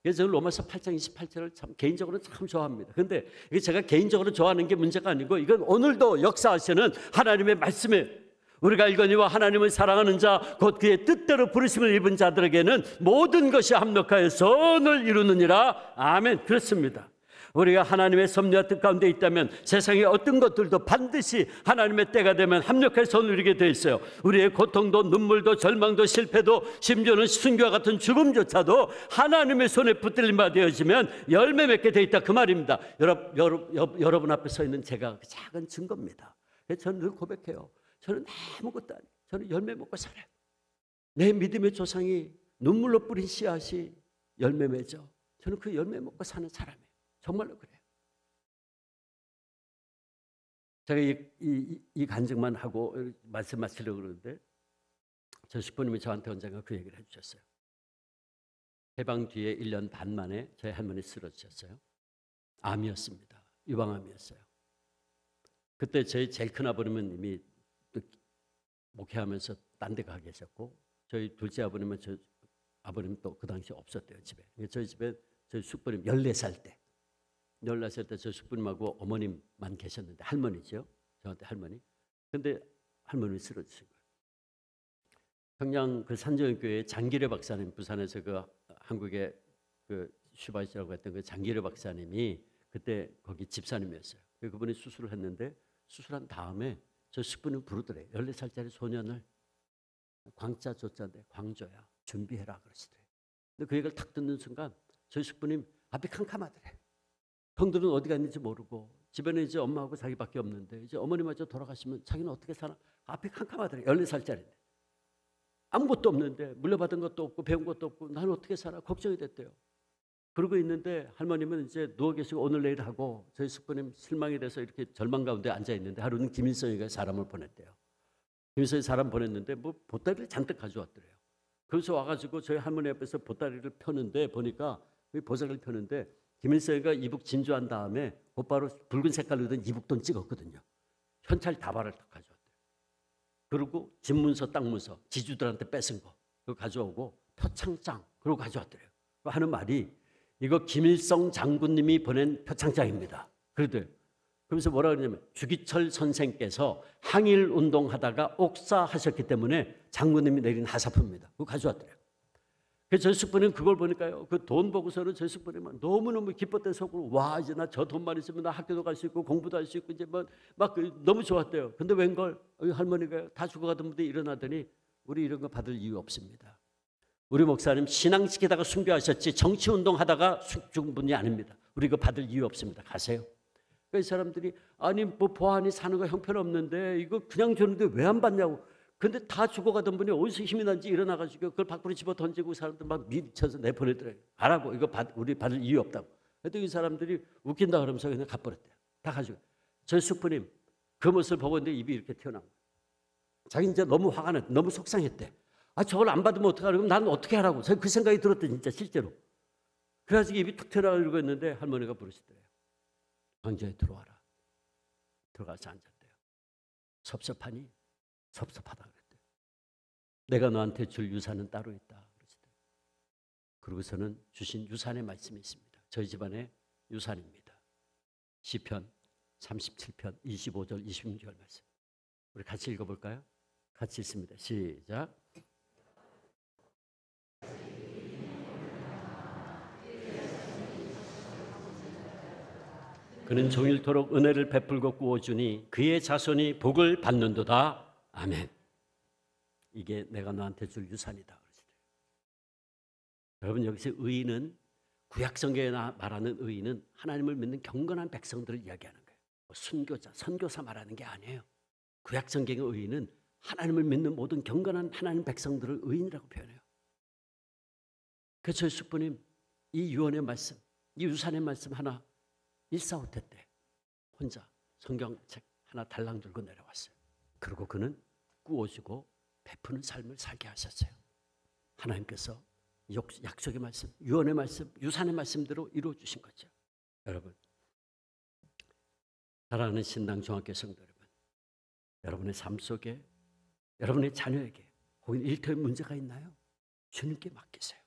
그래서 저는 로마서 8장 28절을 참 개인적으로 참 좋아합니다. 그런데 이게 제가 개인적으로 좋아하는 게 문제가 아니고 이건 오늘도 역사하시는 하나님의 말씀에 우리가 일거니와 하나님을 사랑하는 자 곧 그의 뜻대로 부르심을 입은 자들에게는 모든 것이 합력하여 선을 이루느니라. 아멘. 그렇습니다. 우리가 하나님의 섭리와 뜻 가운데 있다면 세상의 어떤 것들도 반드시 하나님의 때가 되면 합력해서 누리게 돼 있어요. 우리의 고통도 눈물도 절망도 실패도 심지어는 순교와 같은 죽음조차도 하나님의 손에 붙들린 바 되어지면 열매 맺게 돼 있다 그 말입니다. 여러분 앞에 서 있는 제가 그 작은 증거입니다. 저는 늘 고백해요. 저는 아무것도 아니에요. 저는 열매 먹고 살아요. 내 믿음의 조상이 눈물로 뿌린 씨앗이 열매 맺어. 저는 그 열매 먹고 사는 사람이에요. 정말로 그래요. 제가 이 간증만 하고 말씀 마치려고 그러는데 저 슈퍼님이 저한테 언젠가 그 얘기를 해주셨어요. 해방 뒤에 1년 반 만에 저희 할머니 쓰러지셨어요. 암이었습니다. 유방암이었어요. 그때 저희 제일 큰 아버님은 이미 목회하면서 딴 데 가 계셨고 저희 둘째 아버님은 저 아버님 또 그 당시 없었대요 집에. 저희 집에 저희 숙부님 14살 때 저희 숙부님하고 어머님만 계셨는데 할머니죠. 저한테 할머니. 근데 할머니 쓰러지신 거예요. 평양 그 산정교회 장기려 박사님 부산에서 그 한국의 그 슈바이시라고 했던 그 장기려 박사님이 그때 거기 집사님이었어요. 그분이 수술을 했는데 수술한 다음에 저 숙부님 부르더래요. 14살짜리 소년을 광자 조자인데 광조야 준비해라 그러시더래요. 근데 그 얘기를 탁 듣는 순간 저희 숙부님 앞이 캄캄하더래요. 형들은 어디 갔는지 모르고 집에는 이제 엄마하고 자기밖에 없는데 이제 어머니마저 돌아가시면 자기는 어떻게 사나 앞이 캄캄하더래요. 14살짜리인데 아무것도 없는데 물려받은 것도 없고 배운 것도 없고 나는 어떻게 살아 걱정이 됐대요. 그러고 있는데 할머님은 이제 누워 계시고 오늘 내일 하고 저희 숙부님 실망이 돼서 이렇게 절망 가운데 앉아 있는데 하루는 김일성이가 사람을 보냈대요. 김일성이 사람 보냈는데 뭐 보따리를 잔뜩 가져왔더래요. 그래서 와가지고 저희 할머니 옆에서 보따리를 펴는데 보니까 보자기를 펴는데 김일성이가 이북 진주한 다음에 곧바로 붉은 색깔로 된 이북돈 찍었거든요. 현찰 다발을 딱 가져왔대요. 그리고 집문서 땅문서 지주들한테 뺏은 거 그거 가져오고 표창장 그리고 가져왔더래요. 하는 말이 이거 김일성 장군님이 보낸 표창장입니다. 그러더래요. 그러면서 뭐라 그러냐면 주기철 선생께서 항일 운동하다가 옥사하셨기 때문에 장군님이 내린 하사표입니다. 그거 가져왔더래요. 그래서 저희 숙부님 그걸 보니까요. 그 돈 보고서는 저희 숙부님은 너무너무 기뻤던 속으로 와 이제 나 저 돈만 있으면 나 학교도 갈 수 있고 공부도 할 수 있고 이제 막 너무 좋았대요. 근데 웬걸 할머니가 다 죽어가던 분들이 일어나더니 우리 이런 거 받을 이유 없습니다. 우리 목사님 신앙시키다가 순교하셨지 정치운동하다가 죽은 분이 아닙니다. 우리 이거 받을 이유 없습니다. 가세요. 이 사람들이 아니 뭐 보안이 사는 거 형편없는데 이거 그냥 주는데 왜 안 받냐고. 근데 다 죽어가던 분이 어디서 힘이 난지 일어나가지고 그걸 밖으로 집어 던지고 사람들 막 미쳐서 내보내더래요. 가라고 이거 우리 받을 이유 없다고. 그래도 이 사람들이 웃긴다 그러면서 그냥 가버렸대요. 다 가지고. 저희 숙부님 그 모습을 보고 있는데 입이 이렇게 튀어나온 거예요. 자기 이제 너무 화가 났대. 너무 속상했대. 아 저걸 안 받으면 어떡하라고. 그럼 나는 어떻게 하라고. 그 생각이 들었대 진짜 실제로. 그래가지고 입이 툭 튀어나오고 있는데 할머니가 부르시더래요. 광자에 들어와라. 들어가서 앉았대요. 섭섭하니? 섭섭하다 그랬대요. 내가 너한테 줄 유산은 따로 있다 그러시더래요. 그러고서는 주신 유산의 말씀이 있습니다. 저희 집안의 유산입니다. 시편 37편 25절 26절 말씀. 우리 같이 읽어볼까요? 같이 읽습니다. 시작. 그는 종일토록 은혜를 베풀고 구워주니 그의 자손이 복을 받는도다. 아멘. 이게 내가 너한테 줄 유산이다. 여러분 여기서 의인은 구약성경에 말하는 의인은 하나님을 믿는 경건한 백성들을 이야기하는 거예요. 순교자, 선교사 말하는 게 아니에요. 구약성경의 의인은 하나님을 믿는 모든 경건한 하나님 백성들을 의인이라고 표현해요. 그래서 저희 숙부님 이 유언의 말씀, 이 유산의 말씀 하나 145태 때 혼자 성경책 하나 달랑 들고 내려왔어요. 그리고 그는 구워주고 베푸는 삶을 살게 하셨어요. 하나님께서 약속의 말씀, 유언의 말씀, 유산의 말씀대로 이루어주신 거죠. 여러분, 사랑하는 신당 종합교 성도 여러분, 여러분의 삶 속에 여러분의 자녀에게 혹은 일터에 문제가 있나요? 주님께 맡기세요.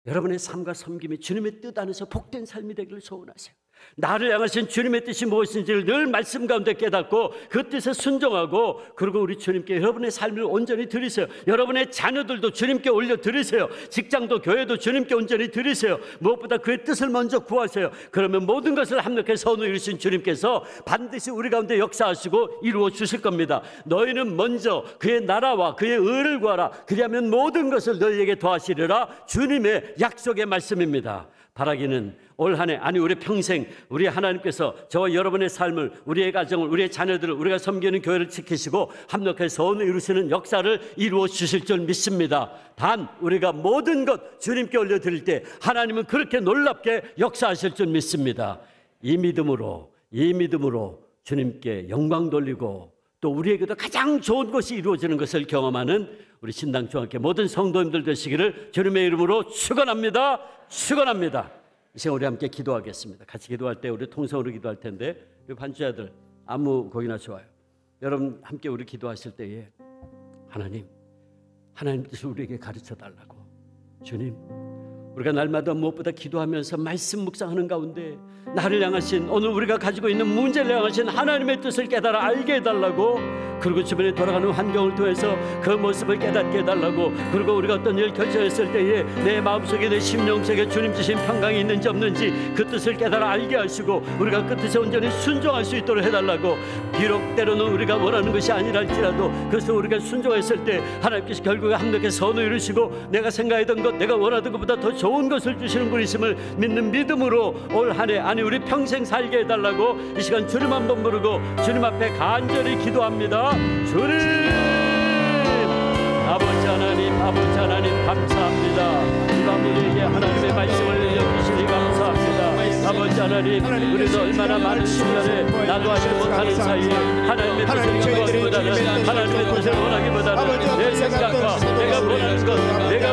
여러분의 삶과 섬김이 주님의 뜻 안에서 복된 삶이 되기를 소원하세요. 나를 향하신 주님의 뜻이 무엇인지를 늘 말씀 가운데 깨닫고 그 뜻에 순종하고, 그리고 우리 주님께 여러분의 삶을 온전히 드리세요. 여러분의 자녀들도 주님께 올려드리세요. 직장도 교회도 주님께 온전히 드리세요. 무엇보다 그의 뜻을 먼저 구하세요. 그러면 모든 것을 합력해 선을 이루신 주님께서 반드시 우리 가운데 역사하시고 이루어 주실 겁니다. 너희는 먼저 그의 나라와 그의 의를 구하라. 그리하면 모든 것을 너희에게 더하시리라. 주님의 약속의 말씀입니다. 바라기는 올 한 해, 아니 우리 평생 우리 하나님께서 저와 여러분의 삶을, 우리의 가정을, 우리의 자녀들을, 우리가 섬기는 교회를 지키시고 합력해 선을 이루시는 역사를 이루어 주실 줄 믿습니다. 단 우리가 모든 것 주님께 올려드릴 때 하나님은 그렇게 놀랍게 역사하실 줄 믿습니다. 이 믿음으로 주님께 영광 돌리고 또 우리에게도 가장 좋은 것이 이루어지는 것을 경험하는 우리 신당중학교 모든 성도님들 되시기를 주님의 이름으로 축원합니다. 축원합니다. 이 시간 우리 함께 기도하겠습니다. 같이 기도할 때 우리 통성으로 기도할 텐데, 우리 반주자들 아무 곡이나 좋아요. 여러분 함께 우리 기도하실 때에 하나님 뜻을 우리에게 가르쳐 달라고. 주님, 우리가 날마다 무엇보다 기도하면서 말씀 묵상하는 가운데 나를 향하신, 오늘 우리가 가지고 있는 문제를 향하신 하나님의 뜻을 깨달아 알게 해달라고. 그리고 주변에 돌아가는 환경을 통해서 그 모습을 깨닫게 해달라고. 그리고 우리가 어떤 일을 결정했을 때에 내 마음속에, 내 심령속에 주님 주신 평강이 있는지 없는지 그 뜻을 깨달아 알게 하시고 우리가 그 뜻에 온전히 순종할 수 있도록 해달라고. 비록 때로는 우리가 원하는 것이 아니라 할지라도 그래서 우리가 순종했을 때 하나님께서 결국에 합력해 선을 이루시고 내가 생각했던 것, 내가 원하던 것보다 더 좋은 것을 주시는 분이심을 믿는 믿음으로 올 한 해, 아니 우리 평생 살게 해달라고 이 시간 주님 한번 부르고 주님 앞에 간절히 기도합니다. 주님, 아버지 하나님 감사합니다. 이 밤 우리에게 하나님의 말씀을 내려주시니 감사합니다. 아버지 하나님, 우리도 얼마나 많은 순간에 나도 알지 못하는 사이에 하나님의 뜻을 구하기보다는, 하나님의 뜻을 원하기보다는 내 생각과 내가 원하는 것, 내가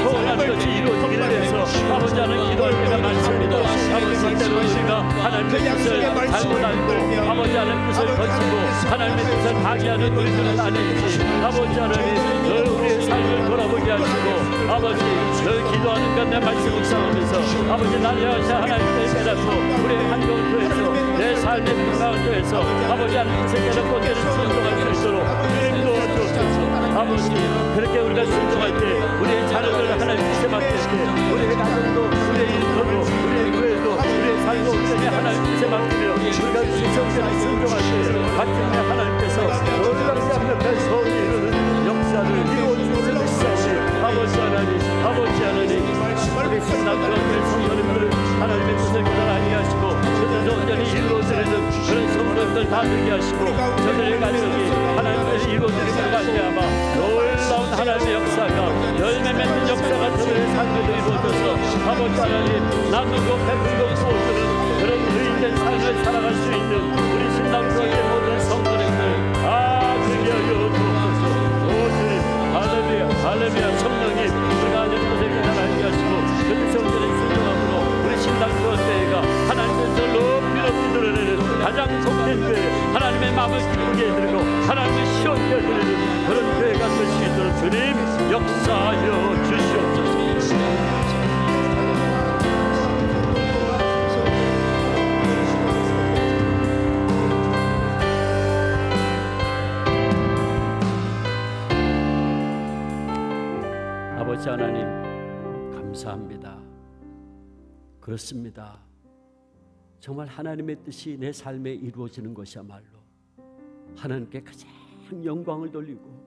소원하는 것이 이루어지기를 위해서 아버지 하나님 기도할 때가 많습니다. 아버지, 때로 우리가 하나님의 뜻을 잘못 알고 아버지 하나님의 뜻을 거치고 하나님의 뜻을 파기하는 우리들은 아닌지 아버지 하나님 늘 우리의 삶을 돌아보게 하시고, 아버지 늘 기도하는 것 내 말씀 묵상하면서 아버지 나를 향하신 하나님의 깨닫고 우리의 환경을 통해서 내 삶의 평강을 통해서 아버지 하나님의 뜻을 깨닫고 내를 순종할 수 있도록 주님 도와주옵소서. 아버지, 그렇게 우리가 순종할 때 우리의 자녀들을 하나님 뜻에 맡길 때 우리의 가정도, 우리의 일터도, 우리의 교회도, 우리의 삶도 온전히 하나님 뜻에 맡기며 우리가 지성적인 순종할 때 마침내 하나님께서 놀랍게 합력한 선을 이루는 역사를 이루어주실 것이옵소서. 아버지 하나님 우리 신당교회 성도님들을 하나님의 뜻을 깨달아 하시고 그 뜻을 온전히 이루어지는 그런 성도님들 다 되게 하시고 저들의 가정이 하나님의 이루어지는 말미암아 놀라운 하나님의 역사가, 열매 맺는 역사가 저들의 삶에도 이루어져서 아버지 하나님 나누고 베풀고 부어주는 그런 의인된 삶을 살아갈 수 있는 우리 신당교회 모든 성도님들 되게 하여 주옵소서. 오 주님, 할렐루야. 성령님, 우리가 하나님 뜻을 깨달아 알게 하시고 그 뜻에 온전히 순종함으로 우리 신당교회가 하나님의 뜻을 높이 드러내는 가장 복된 교회, 하나님의 마음을 기쁘게 해드리고 하나님의 시원케 해드리는 그런 교회가 될 수 있도록 주님 역사하여 주시옵소서. 아버지 하나님 감사합니다. 그렇습니다. 정말 하나님의 뜻이 내 삶에 이루어지는 것이야말로 하나님께 가장 영광을 돌리고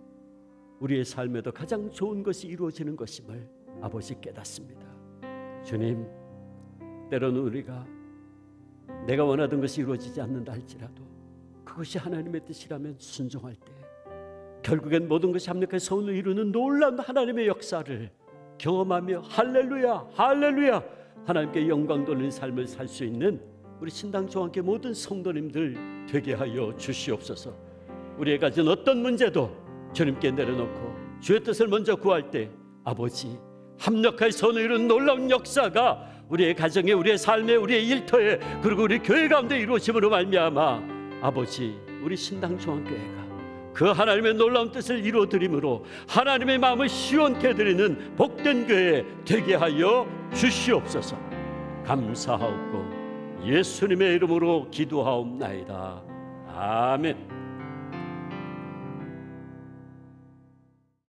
우리의 삶에도 가장 좋은 것이 이루어지는 것임을 아버지 깨닫습니다. 주님, 때로는 우리가 내가 원하던 것이 이루어지지 않는다 할지라도 그것이 하나님의 뜻이라면 순종할 때 결국엔 모든 것이 합력해 선을 이루는 놀라운 하나님의 역사를 경험하며 할렐루야 하나님께 영광 돌리는 삶을 살 수 있는 우리 신당중앙교회 모든 성도님들 되게 하여 주시옵소서. 우리의 가진 어떤 문제도 주님께 내려놓고 주의 뜻을 먼저 구할 때 아버지 합력하여 선을 이루는 놀라운 역사가 우리의 가정에, 우리의 삶에, 우리의 일터에, 그리고 우리 교회 가운데 이루어짐으로 말미암아 아버지 우리 신당중앙교회가 그 하나님의 놀라운 뜻을 이루어드림으로 하나님의 마음을 시원케 해드리는 복된 교회 되게 하여 주시옵소서. 감사하옵고 예수님의 이름으로 기도하옵나이다. 아멘.